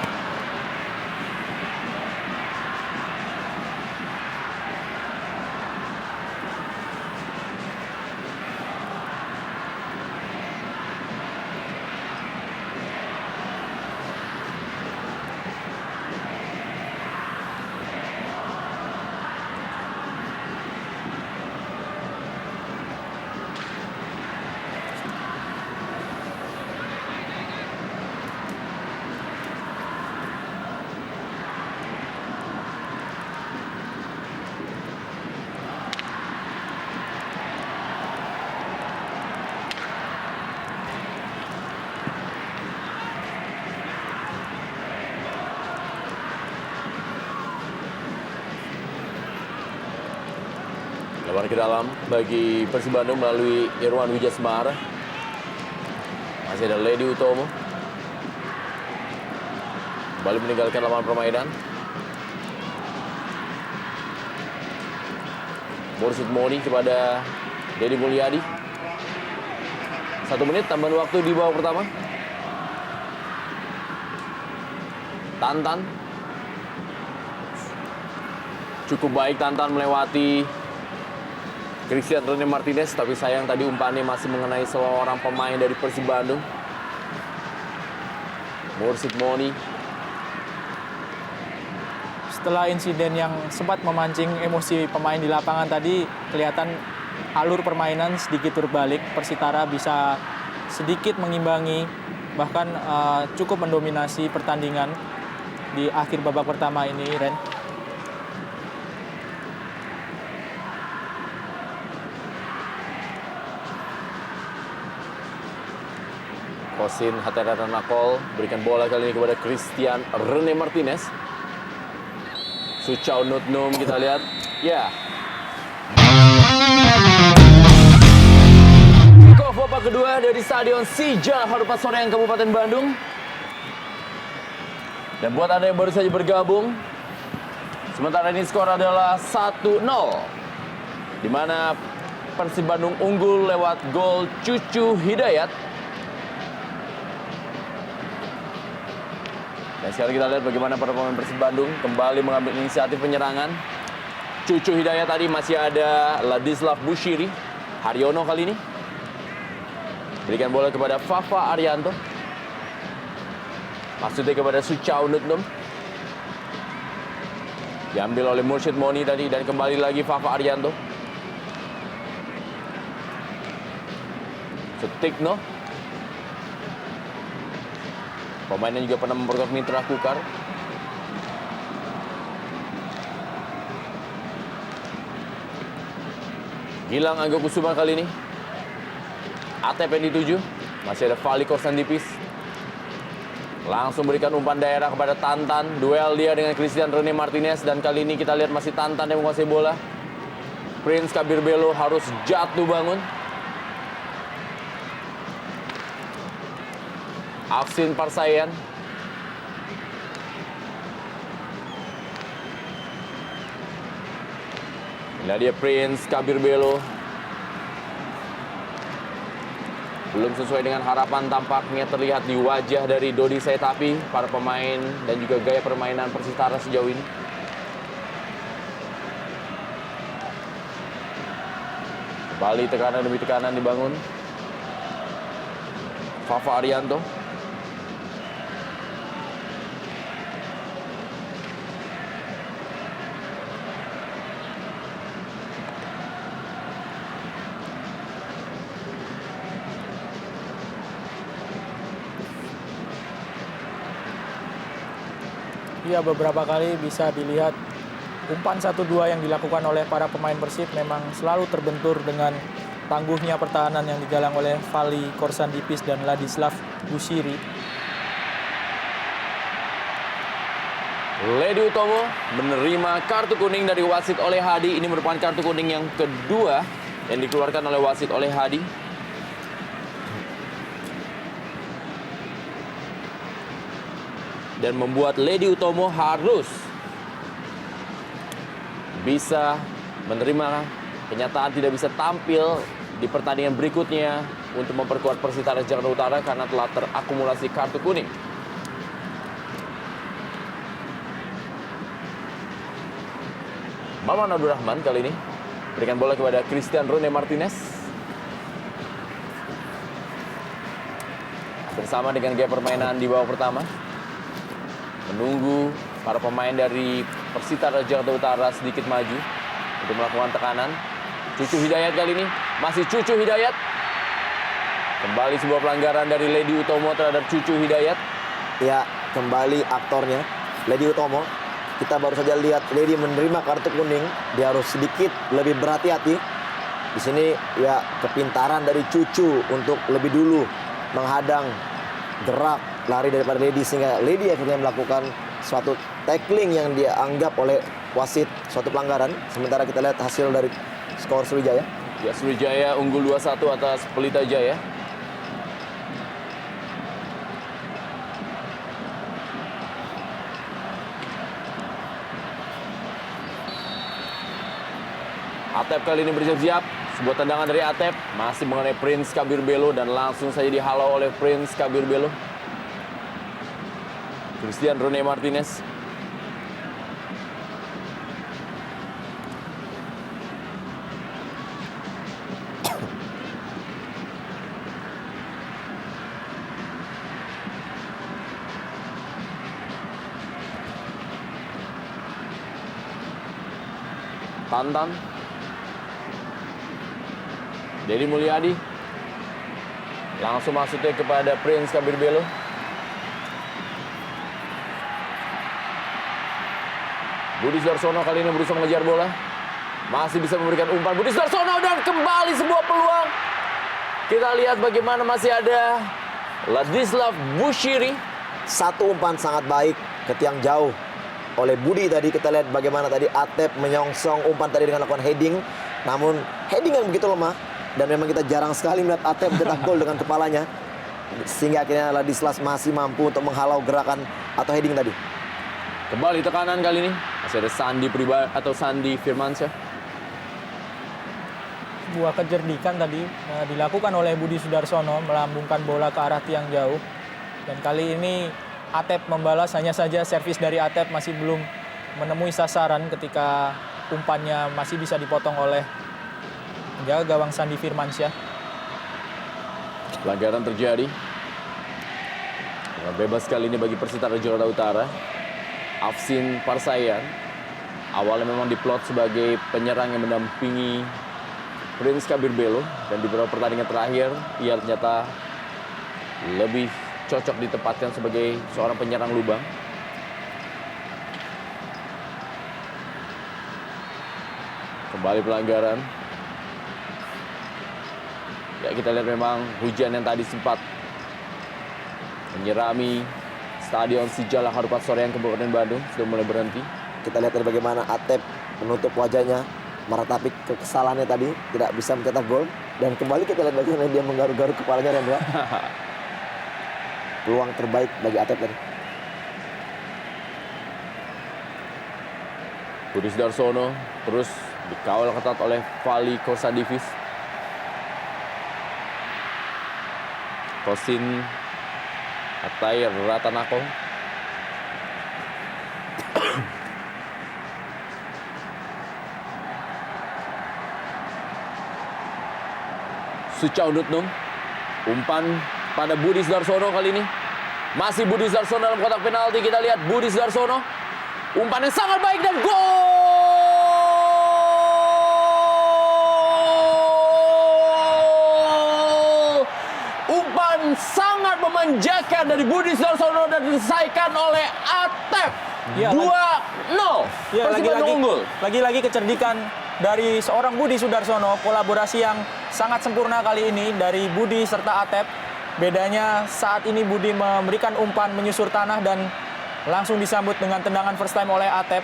Lebar ke dalam bagi Persib Bandung melalui Irwan Wijasmar. Masih ada Ledi Utomo. Kembali meninggalkan lapangan permainan. Mursid Moni kepada Dedi Mulyadi. 1 menit tambahan waktu di babak pertama. Tantan. Cukup baik Tantan melewati Christian Rene Martinez, tapi sayang tadi umpannya masih mengenai seorang pemain dari Persib Bandung. Mursid Moni. Setelah insiden yang sempat memancing emosi pemain di lapangan tadi, kelihatan alur permainan sedikit berbalik. Persitara bisa sedikit mengimbangi, bahkan cukup mendominasi pertandingan di akhir babak pertama ini, Ren. Kosin Hatera Nakol berikan bola kali ini kepada Christian Rene Martinez. Suchau Nutnum kita lihat. Ya. Kick-off babak kedua dari Stadion Sija Harupat Soreang Kabupaten Bandung. Dan buat Anda yang baru saja bergabung, sementara ini skor adalah 1-0. Di mana Persib Bandung unggul lewat gol Cucu Hidayat. Dan sekarang kita lihat bagaimana para pemain Persib Bandung kembali mengambil inisiatif penyerangan. Cucu Hidayat tadi masih ada Ladislav Bushiri. Haryono kali ini. Berikan bola kepada Fafa Arianto. Maksudnya kepada Suchau Nutnum. Diambil oleh Mursid Moni tadi dan kembali lagi Fafa Arianto. Sutikno. Pemainnya juga pernah memperkuat Mitra Kukar. Gilang Angga Kusuma kali ini. Atep yang dituju. Masih ada Fali Korsandipis. Langsung berikan umpan daerah kepada Tantan. Duel dia dengan Christian Rene Martinez. Dan kali ini kita lihat masih Tantan yang menguasai bola. Prince Kabir Belo harus jatuh bangun. Afsin Parsayan. Inilah dia Prince Kabir Belo. Belum sesuai dengan harapan tampaknya terlihat di wajah dari Dodi Saitapi, para pemain dan juga gaya permainan Persitara sejauh ini. Kembali tekanan demi tekanan dibangun. Fafa Arianto. Ya, beberapa kali bisa dilihat umpan 1-2 yang dilakukan oleh para pemain Persib memang selalu terbentur dengan tangguhnya pertahanan yang digalang oleh Fali Korsandipis dan Ladislav Bushiri. Ledi Utomo menerima kartu kuning dari wasit oleh Hadi. Ini merupakan kartu kuning yang kedua yang dikeluarkan oleh wasit oleh Hadi. dan membuat Lady Utomo harus bisa menerima kenyataan tidak bisa tampil di pertandingan berikutnya untuk memperkuat Persitara Jakarta Utara karena telah terakumulasi kartu kuning. Maman Abdurrahman kali ini berikan bola kepada Christian Rene Martinez. Bersama dengan gaya permainan di babak pertama. Menunggu para pemain dari Persitara Jakarta Utara sedikit maju untuk melakukan tekanan. Cucu Hidayat kali ini, masih Cucu Hidayat. Kembali sebuah pelanggaran dari Lady Utomo terhadap Cucu Hidayat. Ya, kembali aktornya Lady Utomo. Kita baru saja lihat Lady menerima kartu kuning, dia harus sedikit lebih berhati-hati. Di sini ya kepintaran dari Cucu untuk lebih dulu menghadang gerak lari daripada Lady sehingga Lady akhirnya melakukan suatu tackling yang dia anggap oleh wasit suatu pelanggaran. Sementara kita lihat hasil dari skor Sriwijaya. Ya, Sriwijaya unggul 2-1 atas Pelita Jaya. Atep kali ini bersiap-siap. Sebuah tendangan dari Atep. Masih mengenai Prince Kabir Belo dan langsung saja dihalau oleh Prince Kabir Belo. Christian Rene Martinez. Tantan. Dedi Mulyadi. Langsung masuknya kepada Prince Kabir Belo. Budi Sudarsono kali ini berusaha mengejar bola. Masih bisa memberikan umpan. Budi Sudarsono dan kembali sebuah peluang. Kita lihat bagaimana masih ada Ladislav Bushiri. Satu umpan sangat baik ke tiang jauh oleh Budi tadi. Kita lihat bagaimana tadi Atep menyongsong umpan tadi dengan lakukan heading. Namun heading yang begitu lemah. Dan memang kita jarang sekali melihat Atep mencetak gol dengan kepalanya. Sehingga akhirnya Ladislas masih mampu untuk menghalau gerakan atau heading tadi. Kembali tekanan kali ini. Masih ada Sandi Sandi Firmansyah. Sebuah kejernikan tadi dilakukan oleh Budi Sudarsono melambungkan bola ke arah tiang jauh. Dan kali ini Atep membalas, hanya saja servis dari Atep masih belum menemui sasaran ketika umpannya masih bisa dipotong oleh penjaga gawang Sandi Firmansyah. Pelanggaran terjadi. Bebas kali ini bagi Persitara Jakarta Utara. Afsin Parsayan awalnya memang diplot sebagai penyerang yang mendampingi Prince Kabir Belo, dan di beberapa pertandingan terakhir ia ternyata lebih cocok ditempatkan sebagai seorang penyerang lubang. Kembali pelanggaran. Ya, kita lihat memang hujan yang tadi sempat menyirami Stadion Sijalak Harupat Soreang Kabupaten Bandung sudah mulai berhenti. Kita lihat tadi bagaimana Atep menutup wajahnya, meratapi kesalahannya tadi, tidak bisa mencetak gol. Dan kembali kita lihat bagaimana dia menggaruk-garuk kepalanya, Rendra. Peluang terbaik bagi Atep tadi. Budi Sudarsono terus dikawal ketat oleh Vali Korsadivis. Kosin Atai Ratanako. Suchau Nutnum. Umpan pada Budi Sudarsono kali ini. Masih Budi Sudarsono dalam kotak penalti. Kita lihat Budi Sudarsono. Umpan yang sangat baik dan gol! Umpan sangat memanjakan dari Budi Sudarsono dan diselesaikan oleh Atep. Ya, 2-0. Ya, Persib Bandung unggul. lagi-lagi kecerdikan dari seorang Budi Sudarsono. Kolaborasi yang sangat sempurna kali ini dari Budi serta Atep. Bedanya saat ini Budi memberikan umpan menyusur tanah dan langsung disambut dengan tendangan first time oleh Atep.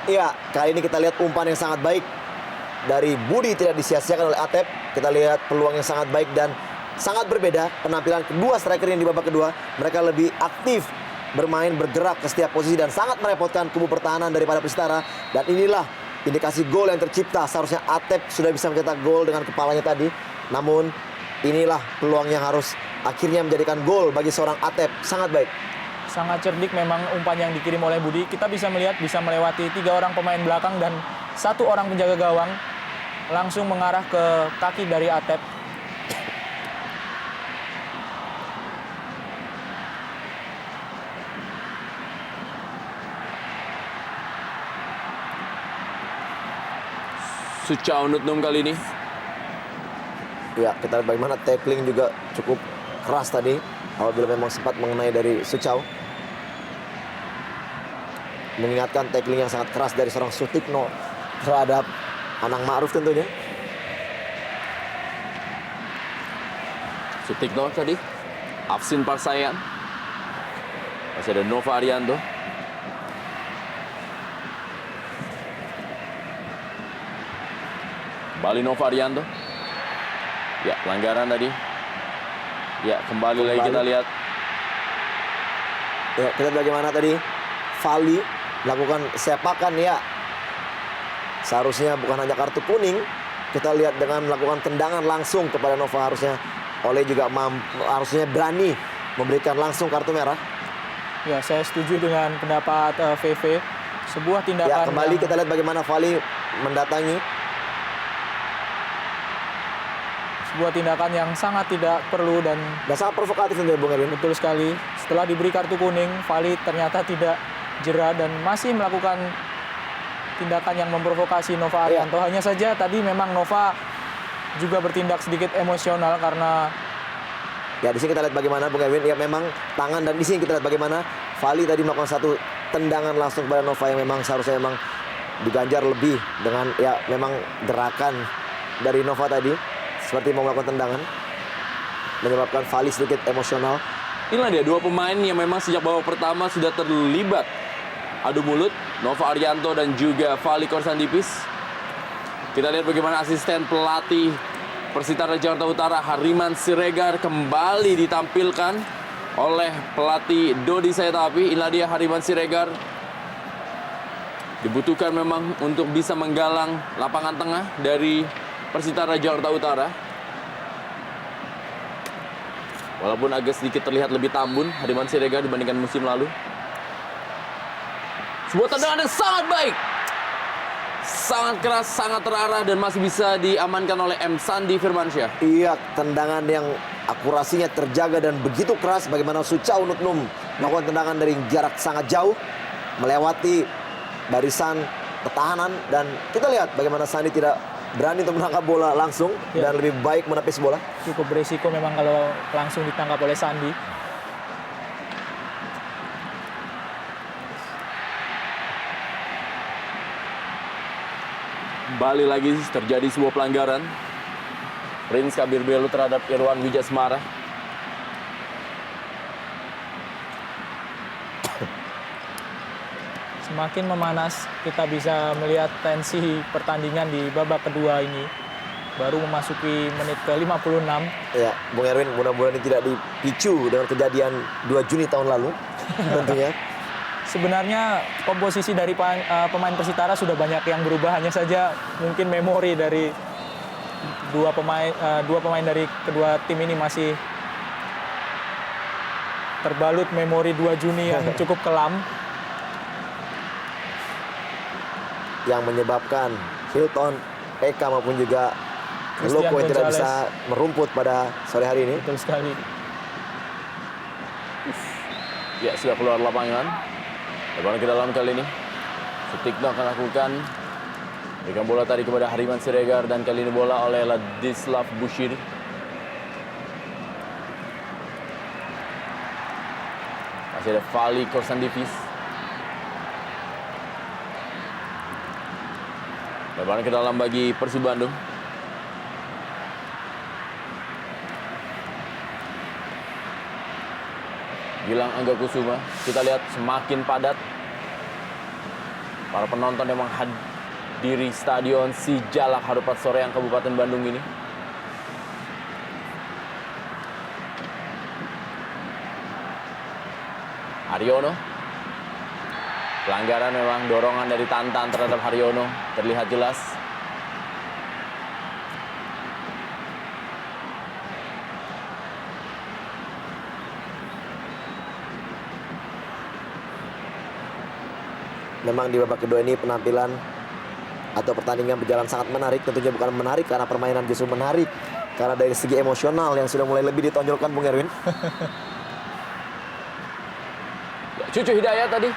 Iya, kali ini kita lihat umpan yang sangat baik dari Budi tidak disia-siakan oleh Atep. Kita lihat peluang yang sangat baik dan sangat berbeda penampilan kedua striker yang di babak kedua. Mereka lebih aktif bermain, bergerak ke setiap posisi dan sangat merepotkan kubu pertahanan daripada Persitara. Dan inilah indikasi gol yang tercipta. Seharusnya Atep sudah bisa mencetak gol dengan kepalanya tadi. Namun inilah peluang yang harus akhirnya menjadikan gol bagi seorang Atep. Sangat baik. Sangat cerdik memang umpan yang dikirim oleh Budi. Kita bisa melihat bisa melewati 3 orang pemain belakang dan 1 orang penjaga gawang. Langsung mengarah ke kaki dari Atep. Suchao Nutnum kali ini. Ya, kita lihat bagaimana tackling juga cukup keras tadi. Apabila memang sempat mengenai dari Suchao. Mengingatkan tackling yang sangat keras dari seorang Sutikno terhadap Anang Ma'ruf tentunya. Sutikno tadi. Afsin Parsayan. Masih ada Nova Arianto. Kembali Nova Arianto. Ya, pelanggaran tadi. Ya, kembali lagi kita lihat. Ya, kita lihat bagaimana tadi Fali melakukan sepakan ya. Seharusnya bukan hanya kartu kuning. Kita lihat dengan melakukan tendangan langsung kepada Nova. Harusnya Oleh juga harusnya berani memberikan langsung kartu merah. Ya, saya setuju dengan pendapat VV. Sebuah tindakan Ya, kembali kita lihat bagaimana Fali mendatangi. Sebuah tindakan yang sangat tidak perlu dan sangat provokatif tentunya Bung Erwin. betul sekali. Setelah diberi kartu kuning, Fali ternyata tidak jera dan masih melakukan tindakan yang memprovokasi Nova Arianto. Hanya saja tadi memang Nova juga bertindak sedikit emosional karena ya di sini kita lihat bagaimana Bung Erwin ya memang tangan, dan di sini kita lihat bagaimana Fali tadi melakukan satu tendangan langsung kepada Nova yang memang seharusnya memang diganjar lebih dengan ya memang gerakan dari Nova tadi seperti mau melakukan tendangan menyebabkan Fali sedikit emosional. Inilah dia 2 pemain yang memang sejak babak pertama sudah terlibat adu mulut, Nova Arianto dan juga Fali Korsandipis. Kita lihat bagaimana asisten pelatih Persitara Jakarta Utara Hariman Siregar kembali ditampilkan oleh pelatih Dodi Sayatapi. Inilah dia Hariman Siregar. Dibutuhkan memang untuk bisa menggalang lapangan tengah dari Persitara Jakarta Utara. Walaupun agak sedikit terlihat lebih tambun Hariman Siregar dibandingkan musim lalu. Sebuah tendangan yang sangat baik. Sangat keras, sangat terarah dan masih bisa diamankan oleh M. Sandi Firmansyah. Iya, tendangan yang akurasinya terjaga dan begitu keras. Bagaimana Suchao Nutnum melakukan tendangan dari jarak sangat jauh melewati barisan pertahanan, dan kita lihat bagaimana Sandi tidak berani untuk menangkap bola langsung dan lebih baik menepis bola. cukup berisiko memang kalau langsung ditangkap oleh Sandi. Kembali lagi terjadi sebuah pelanggaran. Prince Kabir Belu terhadap Irwan Wijasmara. Semakin memanas, kita bisa melihat tensi pertandingan di babak kedua ini. Baru memasuki menit ke-56. Ya, Bung Erwin, mudah-mudahan ini tidak dipicu dengan kejadian 2 Juni tahun lalu tentunya. Sebenarnya komposisi dari pemain Persitara sudah banyak yang berubah, hanya saja mungkin memori dari dua pemain dari kedua tim ini masih terbalut memori 2 Juni yang cukup kelam. Yang menyebabkan Hilton, Eka maupun juga Christian Loko yang tidak Gonzalez bisa merumput pada sore hari ini. Betul sekali. Ya, sudah keluar lapangan. Bagaimana kita dalam kali ini? Sutikno akan lakukan. Berikan bola tadi kepada Hariman Siregar dan kali ini bola oleh Ladislav Bushiri. Masih ada Fali Korsandipis. Bagaimana kita dalam bagi Persib Bandung? Gilang Angga Kusuma, kita lihat semakin padat. Para penonton yang menghadiri Stadion Sijalak Harupat Soreang Kabupaten Bandung ini. Haryono. Pelanggaran memang, dorongan dari Tantan terhadap Haryono terlihat jelas. Memang di babak kedua ini penampilan atau pertandingan berjalan sangat menarik. Tentunya bukan menarik karena permainan justru menarik. Karena dari segi emosional yang sudah mulai lebih ditonjolkan Bung Erwin. Cucu Hidayat tadi.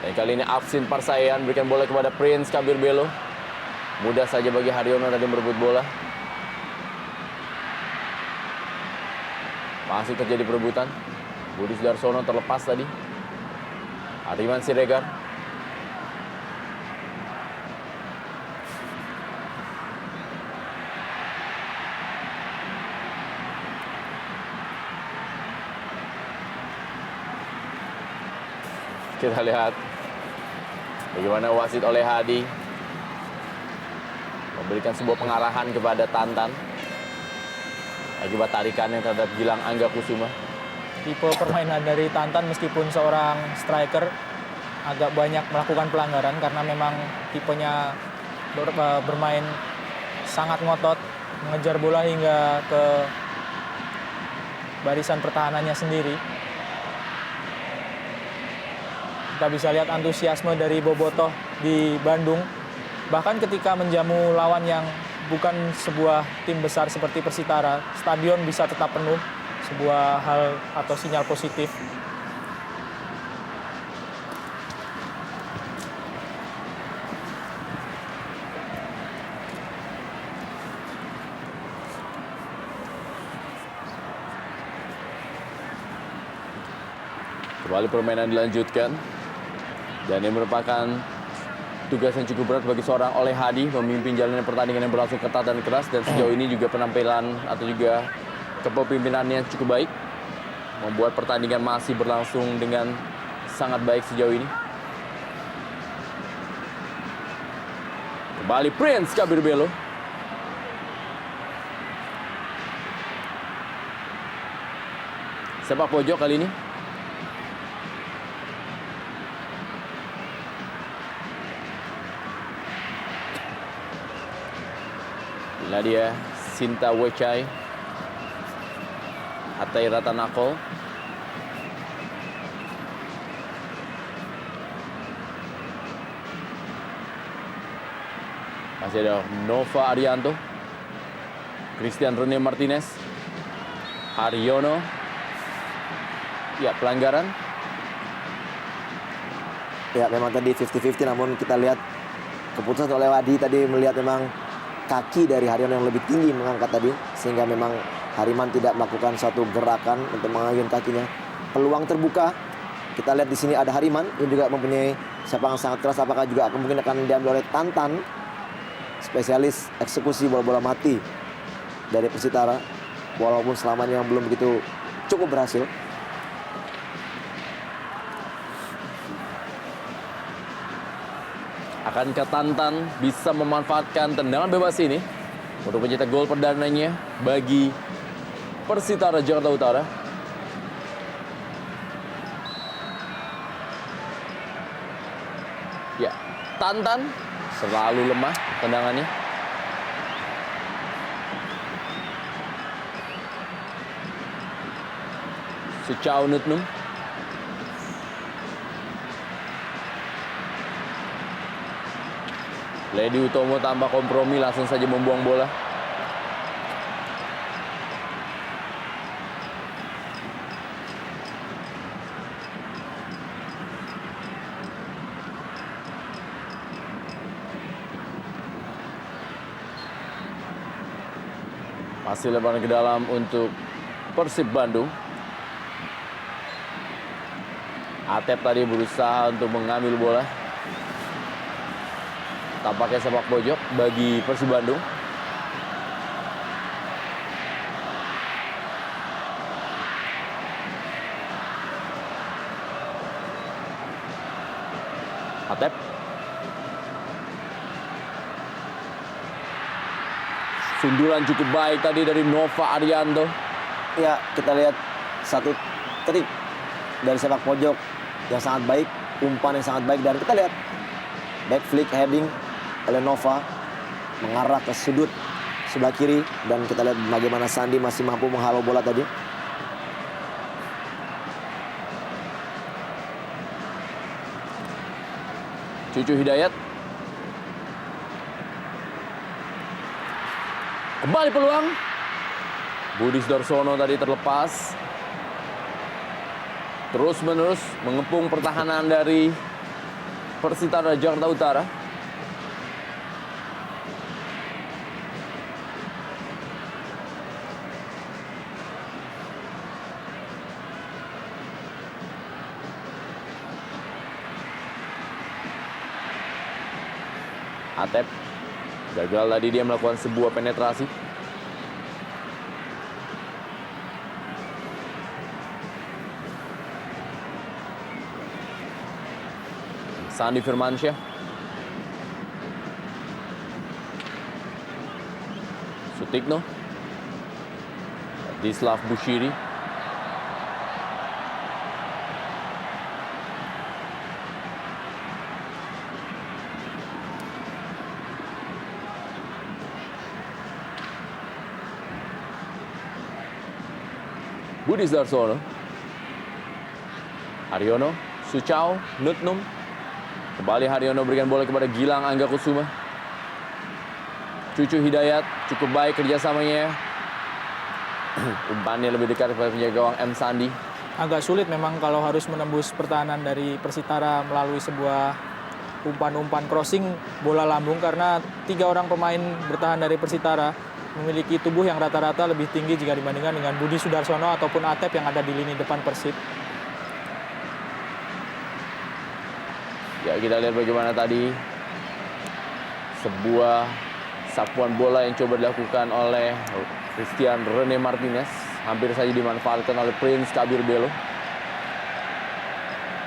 Dan kali ini Afsin Parsayan berikan bola kepada Prince Kabir Belo. Mudah saja bagi Haryono tadi merebut bola. Masih terjadi perebutan. Budi Sudarsono terlepas tadi. Hariman Siregar. Kita lihat bagaimana wasit oleh Hadi memberikan sebuah pengarahan kepada Tantan akibat tarikannya terhadap Gilang Angga Kusuma. Tipe permainan dari Tantan meskipun seorang striker agak banyak melakukan pelanggaran karena memang tipenya bermain sangat ngotot, mengejar bola hingga ke barisan pertahanannya sendiri. Kita bisa lihat antusiasme dari Bobotoh di Bandung. Bahkan ketika menjamu lawan yang bukan sebuah tim besar seperti Persitara, stadion bisa tetap penuh. Sebuah hal atau sinyal positif. Kembali permainan dilanjutkan. Dan ini merupakan tugas yang cukup berat bagi seorang Oleh Hadi memimpin jalannya pertandingan yang berlangsung ketat dan keras. Dan sejauh ini juga penampilan atau juga kepemimpinannya cukup baik. Membuat pertandingan masih berlangsung dengan sangat baik sejauh ini. Kembali Prince Kabir Belo. Sepak pojok kali ini. Inilah dia Sinta Wechai, Hatai Ratanako. Masih ada Nova Arianto, Christian Rene Martinez, Haryono. Ya, pelanggaran. Ya, memang tadi 50-50, namun kita lihat keputusan oleh Wadi tadi melihat memang kaki dari Haryono yang lebih tinggi mengangkat tadi, sehingga memang Hariman tidak melakukan satu gerakan untuk mengayun kakinya. Peluang terbuka. Kita lihat di sini ada Hariman yang juga mempunyai sepakan sangat keras. Apakah juga mungkin akan diambil oleh Tantan, spesialis eksekusi bola-bola mati dari Persitara, walaupun selamanya belum begitu cukup berhasil. Akankah Tantan bisa memanfaatkan tendangan bebas ini untuk mencetak gol perdananya bagi Persitara Jakarta Utara? Ya, Tantan selalu lemah tendangannya. Suchao Nutnum. Ledi Utomo tanpa kompromi langsung saja membuang bola. Masih lebaran ke dalam untuk Persib Bandung. Atep tadi berusaha untuk mengambil bola. Tampaknya sepak pojok bagi Persib Bandung. Atep. Sundulan cukup baik tadi dari Nova Arianto. Ya, kita lihat satu trik dari sepak pojok yang sangat baik, umpan yang sangat baik, dan kita lihat back flick heading oleh Nova mengarah ke sudut sebelah kiri, dan kita lihat bagaimana Sandi masih mampu menghalau bola tadi. Cucu Hidayat. Kembali peluang. Budi Sudarsono tadi terlepas. Terus-menerus mengepung pertahanan dari Persitara Jakarta Utara. Atep gagal tadi dia melakukan sebuah penetrasi. Sandi Firmansyah. Sutikno. Dislav Bushiri. Budi Sudarsono. Haryono, Suchao, Nutnum. Kembali Haryono berikan bola kepada Gilang Angga Kusuma. Cucu Hidayat, cukup baik kerjasamanya. Umpannya lebih dekat kepada penjaga gawang M. Sandi. Agak sulit memang kalau harus menembus pertahanan dari Persitara melalui sebuah umpan-umpan crossing bola lambung, karena 3 orang pemain bertahan dari Persitara memiliki tubuh yang rata-rata lebih tinggi jika dibandingkan dengan Budi Sudarsono ataupun Atep yang ada di lini depan Persib. Ya, kita lihat bagaimana tadi sebuah sapuan bola yang coba dilakukan oleh Christian Rene Martinez, hampir saja dimanfaatkan oleh Prince Kabir Belo.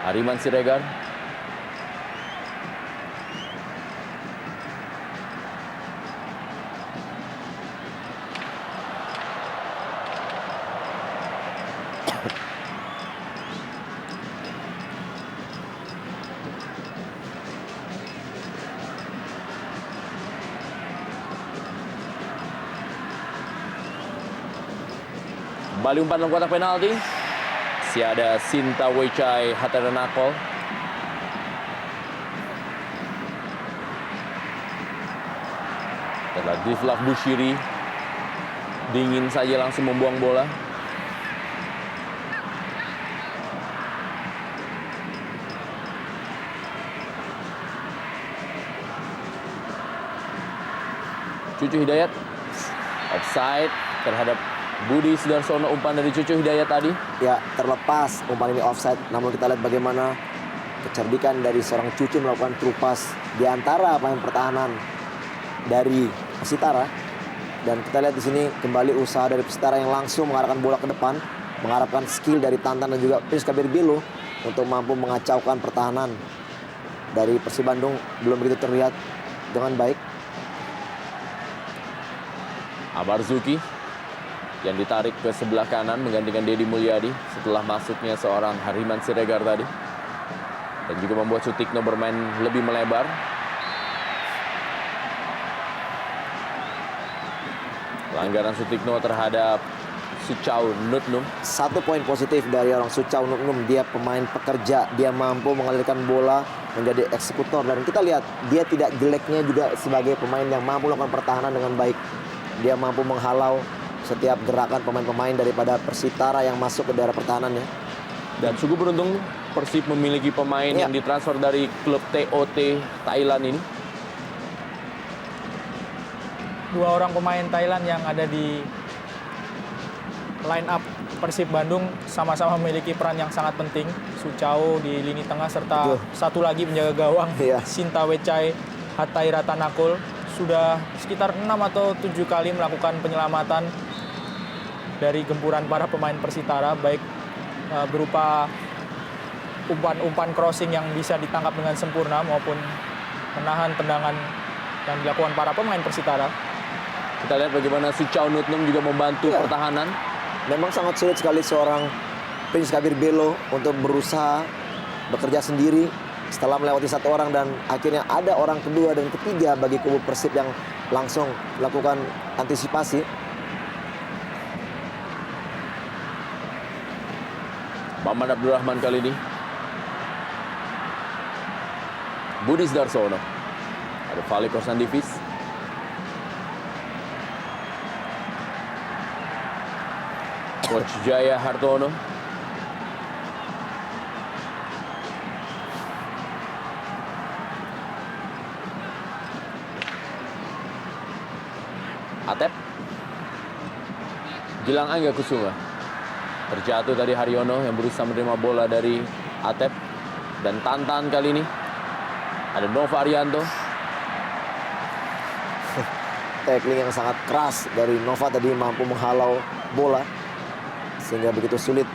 Hariman Siregar. Kembali umpan dalam kotak penalti. Si ada Sinta Wechai Hataranakol. Setelah Dislav Bushiri dingin saja langsung membuang bola. Cucu Hidayat offside terhadap Budi Sudarsono. Umpan dari Cucu Hidayat tadi. Ya, terlepas umpan ini offside, namun kita lihat bagaimana kecerdikan dari seorang Cucu melakukan true pass di antara pemain pertahanan dari Persitara. Dan kita lihat di sini kembali usaha dari Persitara yang langsung mengarahkan bola ke depan, mengharapkan skill dari Tantan dan juga Prince Kabir Belo untuk mampu mengacaukan pertahanan dari Persib Bandung. Belum begitu terlihat dengan baik. Abarzuki yang ditarik ke sebelah kanan menggantikan Dedi Mulyadi setelah masuknya seorang Hariman Siregar tadi. Dan juga membuat Sutikno bermain lebih melebar. Pelanggaran Sutikno terhadap Suchao Nutnum. 1 poin positif dari orang Suchao Nutnum, dia pemain pekerja, dia mampu mengalirkan bola menjadi eksekutor. Dan kita lihat dia tidak jeleknya juga sebagai pemain yang mampu melakukan pertahanan dengan baik. Dia mampu menghalau setiap gerakan pemain-pemain daripada Persitara yang masuk ke daerah pertahanannya. Dan sungguh beruntung Persib memiliki pemain yang ditransfer dari klub TOT Thailand ini. 2 orang pemain Thailand yang ada di line up Persib Bandung sama-sama memiliki peran yang sangat penting. Suchao di lini tengah serta satu lagi penjaga gawang, Sinta Wechai Hatairattanakul. Sudah sekitar 6 atau 7 kali melakukan penyelamatan dari gempuran para pemain Persitara, baik berupa umpan-umpan crossing yang bisa ditangkap dengan sempurna maupun menahan tendangan yang dilakukan para pemain Persitara. Kita lihat bagaimana Suchao Nutnum juga membantu pertahanan. Memang sangat sulit sekali seorang Prince Kabir Belo untuk berusaha bekerja sendiri setelah melewati satu orang, dan akhirnya ada orang kedua dan ketiga bagi kubu Persib yang langsung melakukan antisipasi. Maman Abdurrahman kali ini. Budi Darsono. Ada Fali Kosandivis. Coach Jaya Hartono. Atep. Gilang Angga Kusuma. Terjatuh tadi Haryono yang berusaha menerima bola dari Atep. Dan Tantan kali ini. Ada Nova Arianto. Tackling yang sangat keras dari Nova tadi mampu menghalau bola sehingga begitu sulit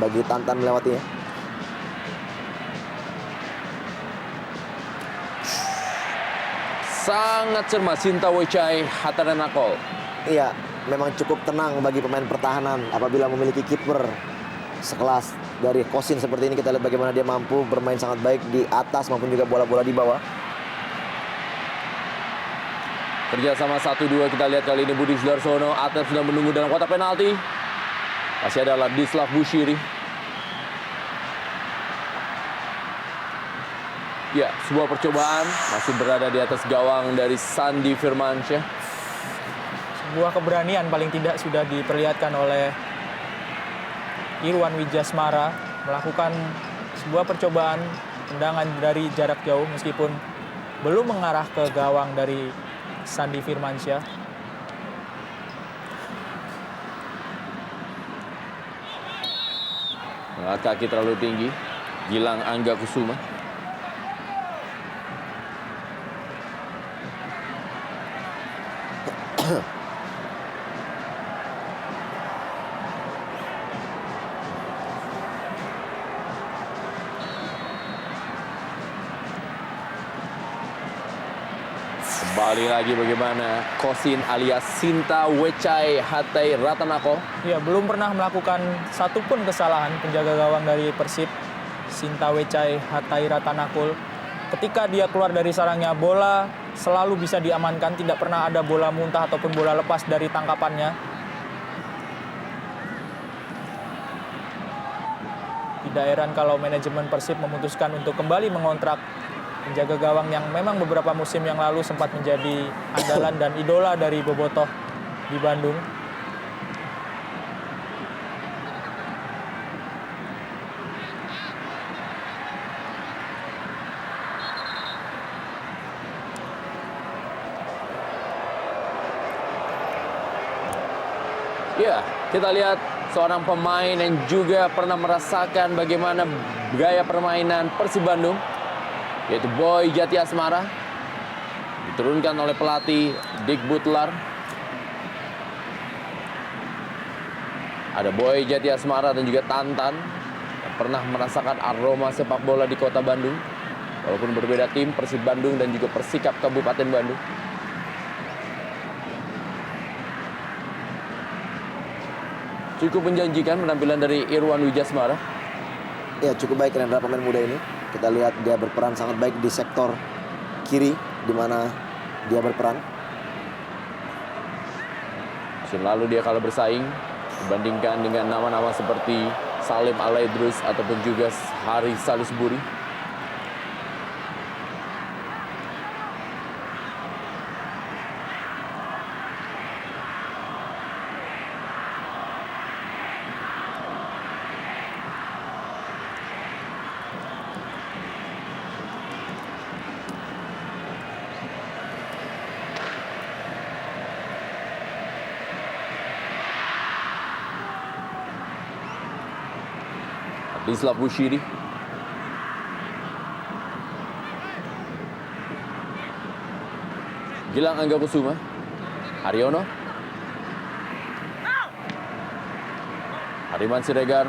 bagi Tantan melewatinya. Sangat cermat Sinta Wechai Hataranakol. Iya, memang cukup tenang bagi pemain pertahanan apabila memiliki kiper sekelas dari Kosin seperti ini. Kita lihat bagaimana dia mampu bermain sangat baik di atas maupun juga bola-bola di bawah. Kerjasama 1-2 kita lihat kali ini Budi Darsono. Atep sudah menunggu dalam kotak penalti. Masih ada Ladislav Bushiri. Ya, sebuah percobaan masih berada di atas gawang dari Sandi Firmansyah. Sebuah keberanian paling tidak sudah diperlihatkan oleh Irwan Wijasmara melakukan sebuah percobaan tendangan dari jarak jauh meskipun belum mengarah ke gawang dari Sandi Firmansyah. Angkat kaki terlalu tinggi. Gilang Angga Kusuma. Kembali lagi bagaimana Kosin alias Sinta Wechai Hatai Ratanako. Ya, belum pernah melakukan satupun kesalahan penjaga gawang dari Persib, Sinta Wechai Hatai Ratanakul. Ketika dia keluar dari sarangnya, bola selalu bisa diamankan, tidak pernah ada bola muntah ataupun bola lepas dari tangkapannya. Tidak heran kalau manajemen Persib memutuskan untuk kembali mengontrak penjaga gawang yang memang beberapa musim yang lalu sempat menjadi andalan dan idola dari Bobotoh di Bandung. Ya, kita lihat seorang pemain yang juga pernah merasakan bagaimana gaya permainan Persib Bandung, yaitu Boy Jati Asmara, diturunkan oleh pelatih Dick Butler. Ada Boy Jati Asmara dan juga Tantan yang pernah merasakan aroma sepak bola di kota Bandung, walaupun berbeda tim, Persib Bandung dan juga Persikap Kabupaten Bandung. Cukup menjanjikan penampilan dari Irwan Wijasmara. Ya, cukup baik Rendra pemain muda ini. Kita lihat dia berperan sangat baik di sektor kiri di mana dia berperan. Musim lalu dia kalah bersaing dibandingkan dengan nama-nama seperti Salim Alaidrus ataupun juga Hari Salisbury. Ladislav Bushiri. Gilang Angga Kusuma. Haryono. Hariman Siregar.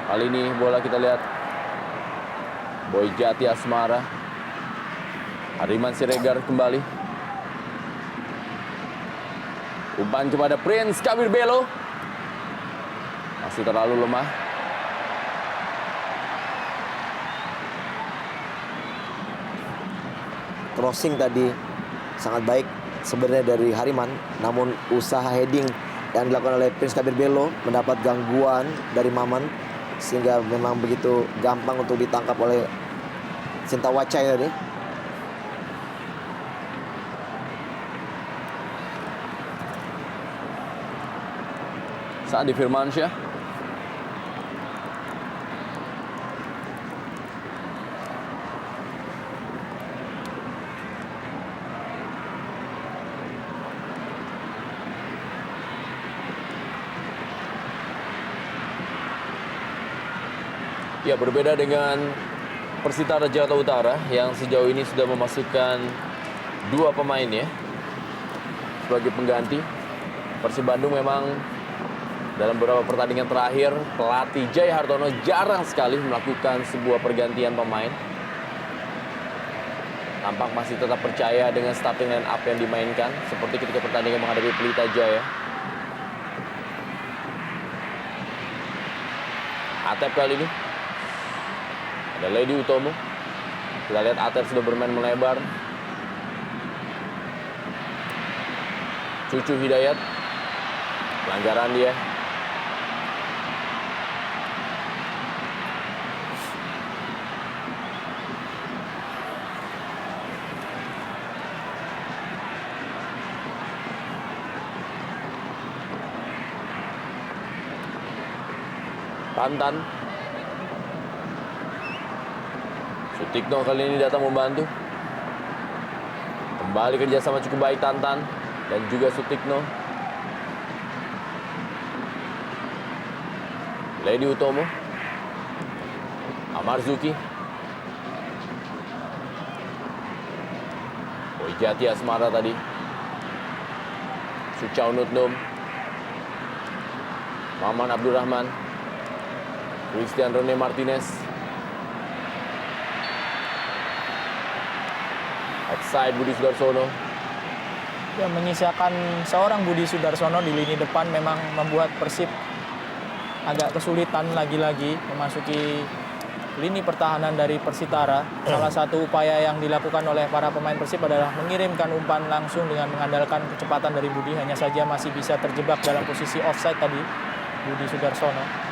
Kali ini bola kita lihat Boy Jati Asmara. Hariman Siregar kembali. Umpan kepada Prince Kabir Belo. Masih terlalu lemah. Crossing tadi sangat baik sebenarnya dari Hariman, namun usaha heading yang dilakukan oleh Prince Kabir Bello mendapat gangguan dari Maman sehingga memang begitu gampang untuk ditangkap oleh Sinta Wacai tadi. Saat di Firmansyah. Ya, berbeda dengan Persitara Jakarta Utara yang sejauh ini sudah memasukkan 2 pemainnya sebagai pengganti. Persib Bandung memang dalam beberapa pertandingan terakhir, pelatih Jai Hartono jarang sekali melakukan sebuah pergantian pemain. Tampak masih tetap percaya dengan starting line up yang dimainkan, seperti ketika pertandingan menghadapi Pelita Jaya. Atep kali ini. Ada Lady Utomo. Kita lihat Atep sudah bermain melebar. Cucu Hidayat. Pelanggaran dia. Tantan. Sutikno kali ini datang membantu. Kembali kerjasama cukup baik Tantan dan juga Sutikno. Lady Utomo. Amarzuki. Wijati Asmara tadi. Suchau Nutnum. Maman Abdurrahman. Christian Rene Martinez. Offside Budi Sudarsono. Ya, menyisakan seorang Budi Sudarsono di lini depan memang membuat Persib agak kesulitan lagi-lagi memasuki lini pertahanan dari Persitara. Salah satu upaya yang dilakukan oleh para pemain Persib adalah mengirimkan umpan langsung dengan mengandalkan kecepatan dari Budi. Hanya saja masih bisa terjebak dalam posisi offside tadi Budi Sudarsono.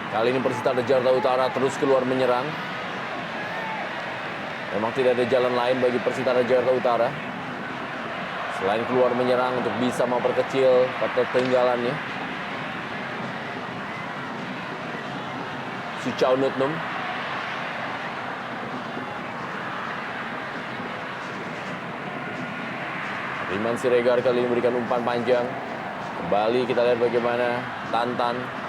Kali ini Persitara Jakarta Utara terus keluar menyerang. Memang tidak ada jalan lain bagi Persitara Jakarta Utara selain keluar menyerang untuk bisa memperkecil ketertinggalannya. Suchau Nutnum. Riman Siregar kali ini memberikan umpan panjang. Kembali kita lihat bagaimana Tantan.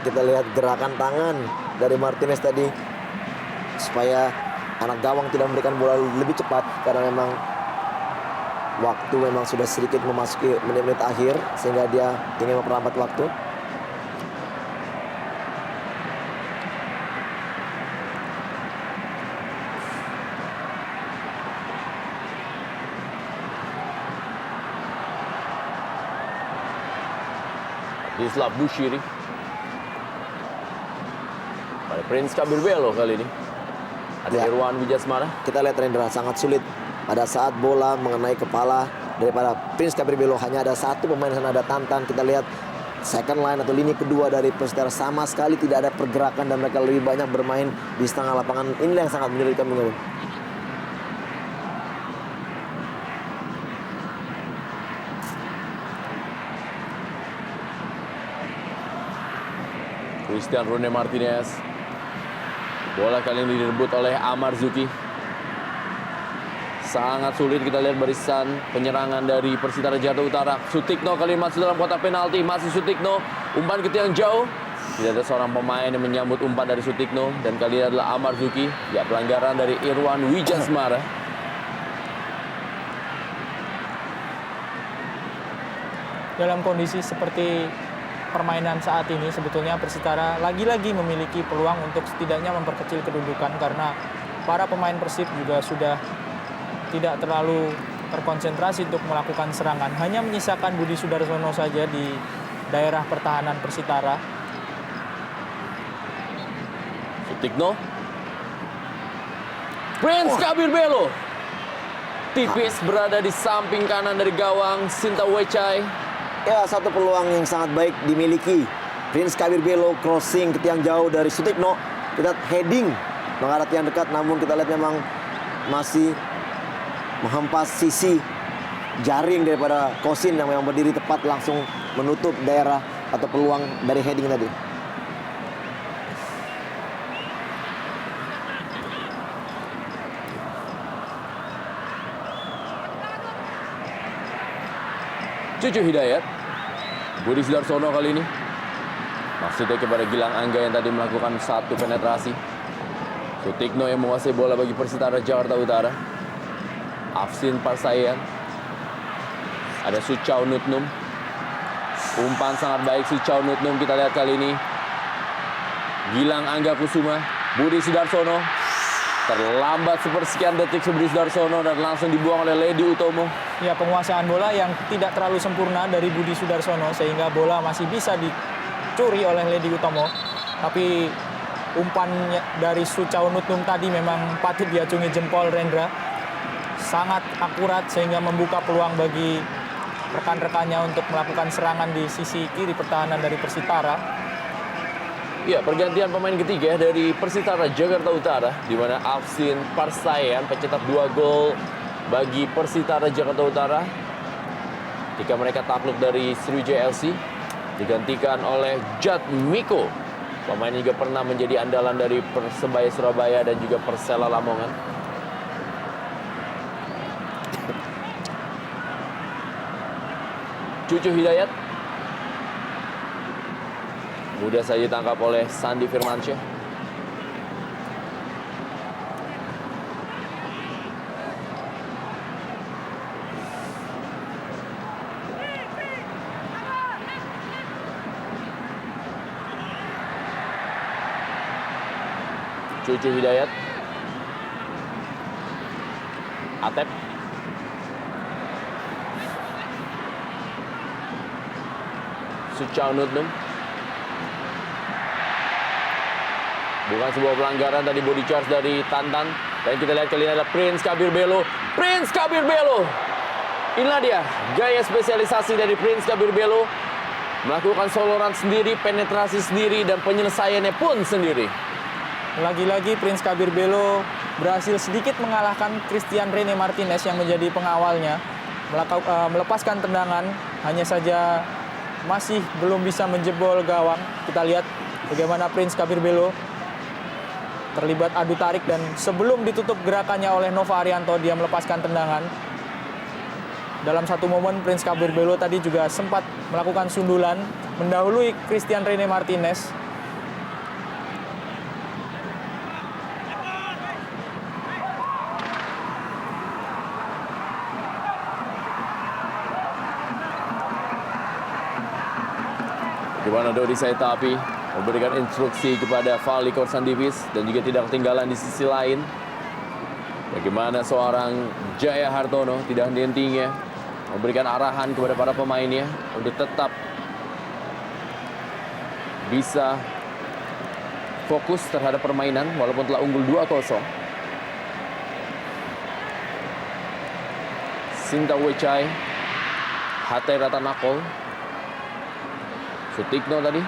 Kita lihat gerakan tangan dari Martinez tadi supaya anak gawang tidak memberikan bola lebih cepat karena memang waktu memang sudah sedikit memasuki menit-menit akhir sehingga dia ingin memperlambat waktu. Dislav Bushiri. Pada Prince Kabir Bello kali ini. Ada Ya. Irwan Wijasmara. Kita lihat Rendra sangat sulit pada saat bola mengenai kepala daripada Prince Kabir Bello. Hanya ada satu pemain di sana, ada Tantan. Kita lihat second line atau lini kedua dari Persitara sama sekali tidak ada pergerakan dan mereka lebih banyak bermain di setengah lapangan. Inilah yang sangat menyulitkan menurut. Christian Rene Martinez. Bola kali ini direbut oleh Amarzuki. Sangat sulit kita lihat barisan penyerangan dari Persitara Jakarta Utara. Sutikno kali ini masuk dalam kotak penalti. Masih Sutikno. Umpan ke tiang jauh. Tidak ada seorang pemain yang menyambut umpan dari Sutikno. Dan kali ini adalah Amarzuki. Ya, pelanggaran dari Irwan Wijasmara. Dalam kondisi seperti permainan saat ini sebetulnya Persitara lagi-lagi memiliki peluang untuk setidaknya memperkecil kedudukan karena para pemain Persib juga sudah tidak terlalu terkonsentrasi untuk melakukan serangan. Hanya menyisakan Budi Sudarsono saja di daerah pertahanan Persitara. Sutikno. Prince Kabir Belo. Tipis berada di samping kanan dari gawang Sinta Wechai. Ya, satu peluang yang sangat baik dimiliki. Prince Kabir Belo crossing ke tiang jauh dari Sutikno. Kita heading mengarah tiang dekat, namun kita lihat memang masih menghempas sisi jaring daripada Kosin yang memang berdiri tepat langsung menutup daerah atau peluang dari heading tadi. Cucu Hidayat. Budi Sudarsono kali ini. Maksudnya kepada Gilang Angga yang tadi melakukan satu penetrasi. Sutikno yang menguasai bola bagi Persitara Jakarta Utara. Afsin Parsayan. Ada Suchau Nutnum. Umpan sangat baik Suchau Nutnum kita lihat kali ini. Gilang Angga Kusuma. Budi Sudarsono. Terlambat sepersekian detik Budi Sudarsono dan langsung dibuang oleh Ledi Utomo. Ya, penguasaan bola yang tidak terlalu sempurna dari Budi Sudarsono sehingga bola masih bisa dicuri oleh Ledi Utomo. Tapi umpan dari Suchau Nutnum tadi memang patut diacungi jempol Rendra. Sangat akurat sehingga membuka peluang bagi rekan-rekannya untuk melakukan serangan di sisi kiri pertahanan dari Persitara. Ya, pergantian pemain ketiga dari Persitara Jakarta Utara, di mana Afsin Parsayan pencetak 2 gol bagi Persitara Jakarta Utara ketika mereka takluk dari Sriwijaya FC, digantikan oleh Jad Miko. Pemain ini juga pernah menjadi andalan dari Persebaya Surabaya dan juga Persela Lamongan. Cucu Hidayat mudah saja ditangkap oleh Sandi Firmansyah. Cucu Hidayat. Atep. Suchau Nutnum. Bukan sebuah pelanggaran tadi, body charge dari Tantan. Dan kita lihat kali ini adalah Prince Kabir Belo. Prince Kabir Belo. Inilah dia gaya spesialisasi dari Prince Kabir Belo. Melakukan solo run sendiri, penetrasi sendiri, dan penyelesaiannya pun sendiri. Lagi-lagi Prince Kabir Belo berhasil sedikit mengalahkan Christian Rene Martinez yang menjadi pengawalnya. Melepaskan tendangan, hanya saja masih belum bisa menjebol gawang. Kita lihat bagaimana Prince Kabir Belo terlibat adu tarik dan sebelum ditutup gerakannya oleh Nova Arianto, dia melepaskan tendangan. Dalam satu momen Prince Kabir Belo tadi juga sempat melakukan sundulan mendahului Christian Rene Martinez. Di mana Dodi Saitapi memberikan instruksi kepada Fali Korsan Divis dan juga tidak ketinggalan di sisi lain. Bagaimana seorang Jaya Hartono tidak henti-hentinya memberikan arahan kepada para pemainnya untuk tetap bisa fokus terhadap permainan walaupun telah unggul 2-0. Sinta Wechai, Hatay Ratanakol, Sutikno tadi.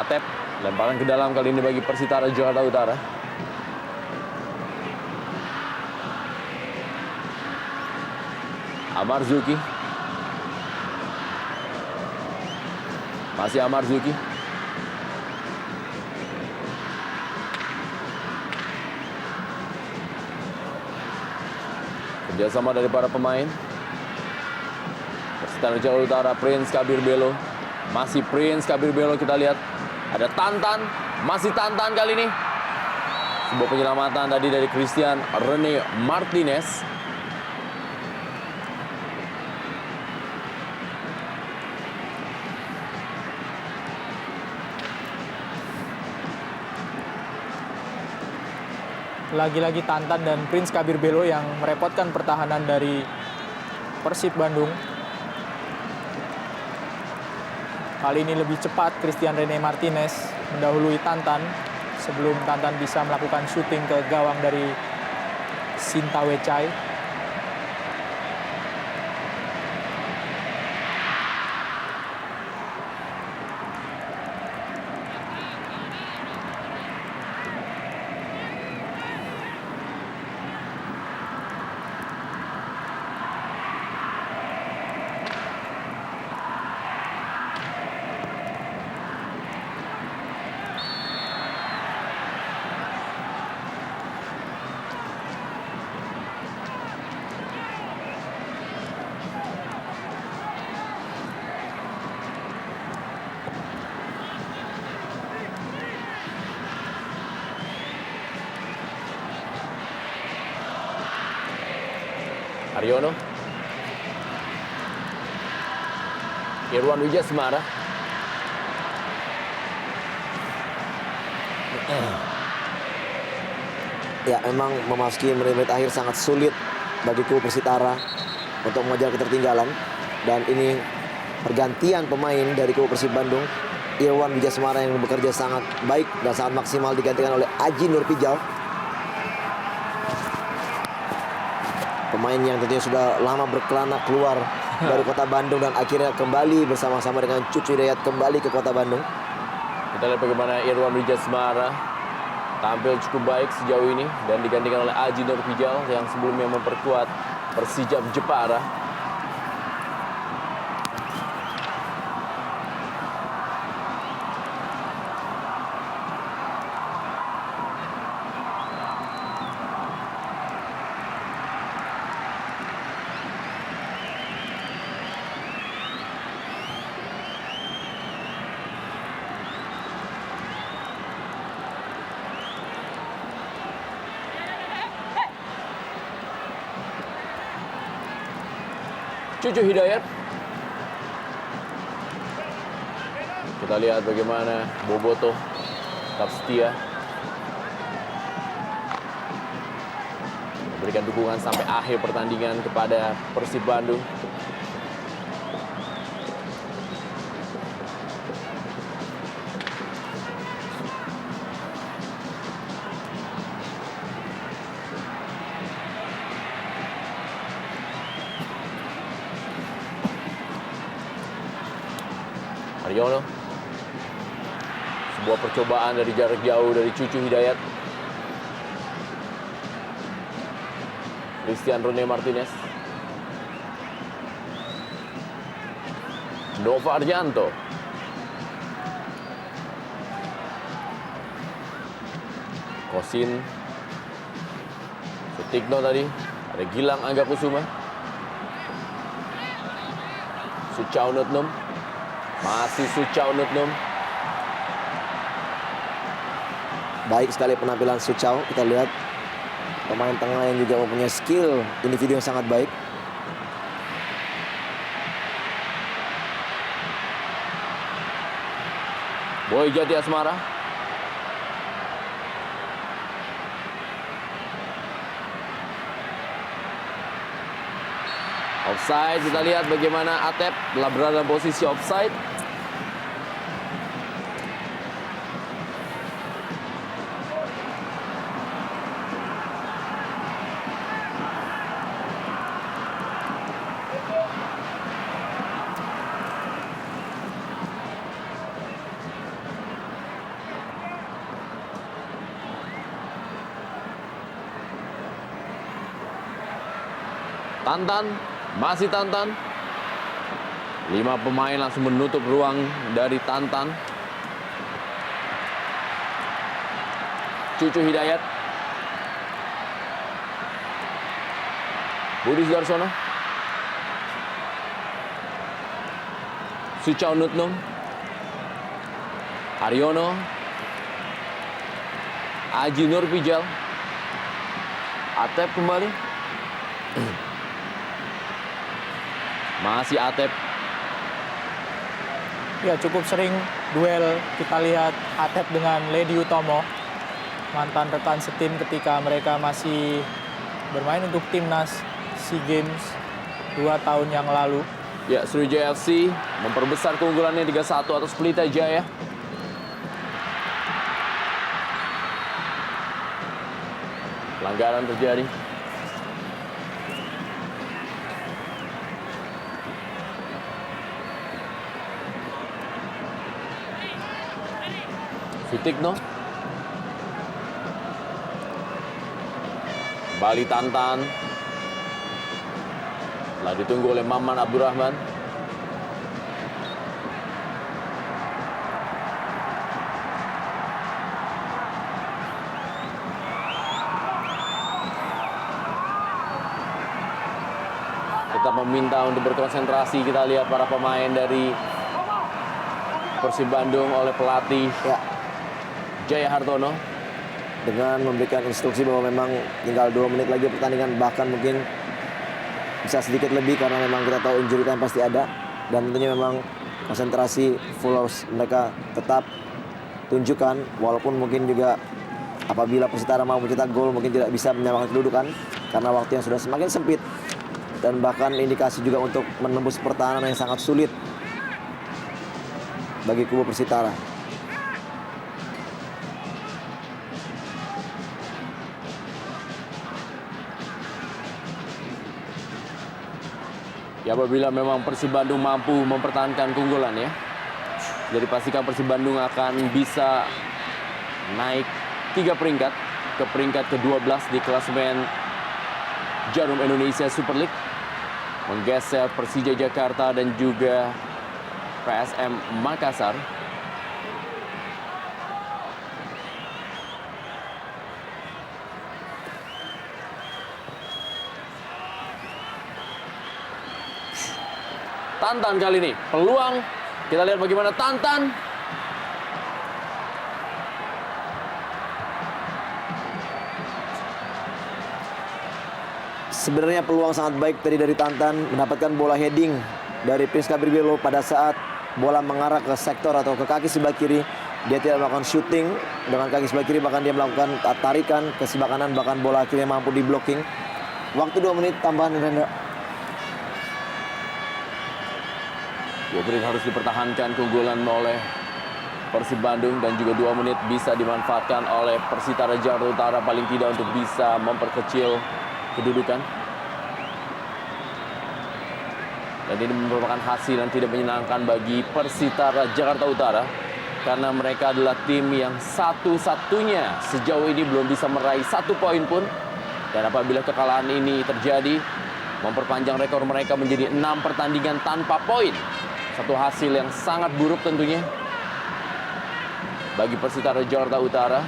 Atep, lemparan ke dalam kali ini bagi Persitara Jakarta Utara. Amar Zuki. Masih Amar Zuki. Kerjasama dari para pemain. Persitara Jakarta Utara, Prince Kabir Belo. Masih Prince Kabir Belo, kita lihat. Ada Tantan, masih Tantan kali ini. Sebuah penyelamatan tadi dari Christian Rene Martinez. Lagi-lagi Tantan dan Prince Kabir Belo yang merepotkan pertahanan dari Persib Bandung. Kali ini lebih cepat Christian Rene Martinez mendahului Tantan sebelum Tantan bisa melakukan syuting ke gawang dari Sinta Wecai. Haryono, Irwan Wijasmara, Ya, memang memasuki menit-menit akhir sangat sulit bagi kubu Persitara untuk mengejar ketertinggalan. Dan ini pergantian pemain dari kubu Persib Bandung. Irwan Wijasmara yang bekerja sangat baik dan sangat maksimal digantikan oleh Aji Nurpijal. Pemain yang tentunya sudah lama berkelana keluar dari kota Bandung dan akhirnya kembali bersama-sama dengan Cucu Hidayat kembali ke kota Bandung. kita lihat bagaimana Irwan Wijasmara tampil cukup baik sejauh ini dan digantikan oleh Aji Nurpijal yang sebelumnya memperkuat Persijap Jepara. Cucu Hidayat. Kita lihat bagaimana Boboto tetap setia memberikan dukungan sampai akhir pertandingan kepada Persib Bandung. Haryono, sebuah percobaan dari jarak jauh dari Cucu Hidayat. Christian Rene Martinez, Nova Arjanto, Kosin, Sutikno tadi, ada Gilang Angga Kusuma, Suchau Nutnum. Masih Suchau Nutnum. Baik sekali penampilan Suchau. Kita lihat pemain tengah yang juga mempunyai skill individu yang sangat baik. Boy Jati Asmara. Offside, kita lihat bagaimana Atep telah berada dalam posisi offside. Tantan, masih Tantan. 5 pemain langsung menutup ruang dari Tantan. Cucu Hidayat. Budi Sudarsono. Suchau Nutnum. Haryono. Aji Nurpijal. Atep kembali. Masih Atep. Ya, cukup sering duel kita lihat Atep dengan Ledi Utomo. mantan rekan setim ketika mereka masih bermain untuk timnas SEA Games 2 tahun yang lalu. Ya, Sriwijaya FC memperbesar keunggulannya 3-1 atas Pelita Jaya. Pelanggaran terjadi. Sutikno. Kembali Tantan. Telah ditunggu oleh Maman Abdurrahman. Tetap meminta untuk berkonsentrasi. Kita lihat para pemain dari Persib Bandung oleh pelatih Ya, Jaya Hartono. dengan memberikan instruksi bahwa memang tinggal 2 menit lagi pertandingan, bahkan mungkin bisa sedikit lebih karena memang kita tahu injury time pasti ada, dan tentunya memang konsentrasi full harus mereka tetap tunjukkan, walaupun mungkin juga apabila Persitara mau mencetak gol mungkin tidak bisa menyamakan kedudukan karena waktu yang sudah semakin sempit, dan bahkan indikasi juga untuk menembus pertahanan yang sangat sulit bagi kubu Persitara. Ya, apabila memang Persib Bandung mampu mempertahankan keunggulan ya, jadi pastikan Persib Bandung akan bisa naik 3 peringkat ke peringkat ke-12 di klasemen Jarum Indonesia Super League, menggeser Persija Jakarta dan juga PSM Makassar. Tantan kali ini, peluang. Kita lihat bagaimana Tantan. Sebenarnya peluang sangat baik tadi dari Tantan, mendapatkan bola heading dari Prince Kabir Belo pada saat bola mengarah ke sektor atau ke kaki sebelah kiri. Dia tidak melakukan shooting dengan kaki sebelah kiri, bahkan dia melakukan tarikan ke sebelah kanan, bahkan bola akhirnya mampu di blocking. Waktu 2 menit tambahan, Rendra. 2 menit harus dipertahankan keunggulan oleh Persib Bandung, dan juga 2 menit bisa dimanfaatkan oleh Persitara Jakarta Utara paling tidak untuk bisa memperkecil kedudukan. Dan ini merupakan hasil yang tidak menyenangkan bagi Persitara Jakarta Utara, karena mereka adalah tim yang satu-satunya sejauh ini belum bisa meraih 1 poin pun. Dan apabila kekalahan ini terjadi, memperpanjang rekor mereka menjadi 6 pertandingan tanpa poin. Satu hasil yang sangat buruk tentunya bagi Persitara Jakarta Utara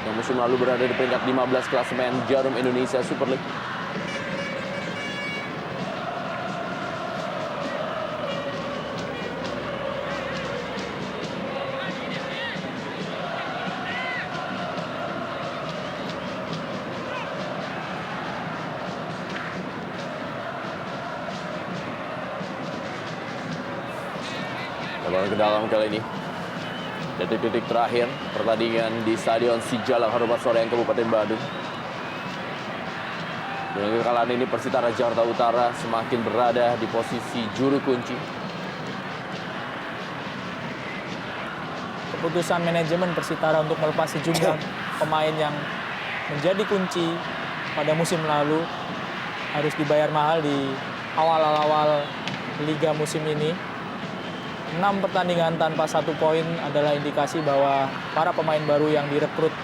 yang musim lalu berada di peringkat 15 klasemen Jarum Indonesia Super League. Bola ke dalam kali ini. Detik-detik terakhir pertandingan di Stadion Sijalak Harupat Soreang Kabupaten Bandung. Dengan kekalahan ini Persitara Jakarta Utara semakin berada di posisi juru kunci. Keputusan manajemen Persitara untuk melepas sejumlah pemain yang menjadi kunci pada musim lalu harus dibayar mahal di awal-awal liga musim ini. 6 pertandingan tanpa 1 poin adalah indikasi bahwa para pemain baru yang direkrut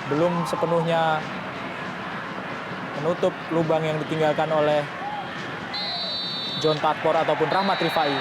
belum sepenuhnya menutup lubang yang ditinggalkan oleh John Takpor ataupun Rahmat Rifai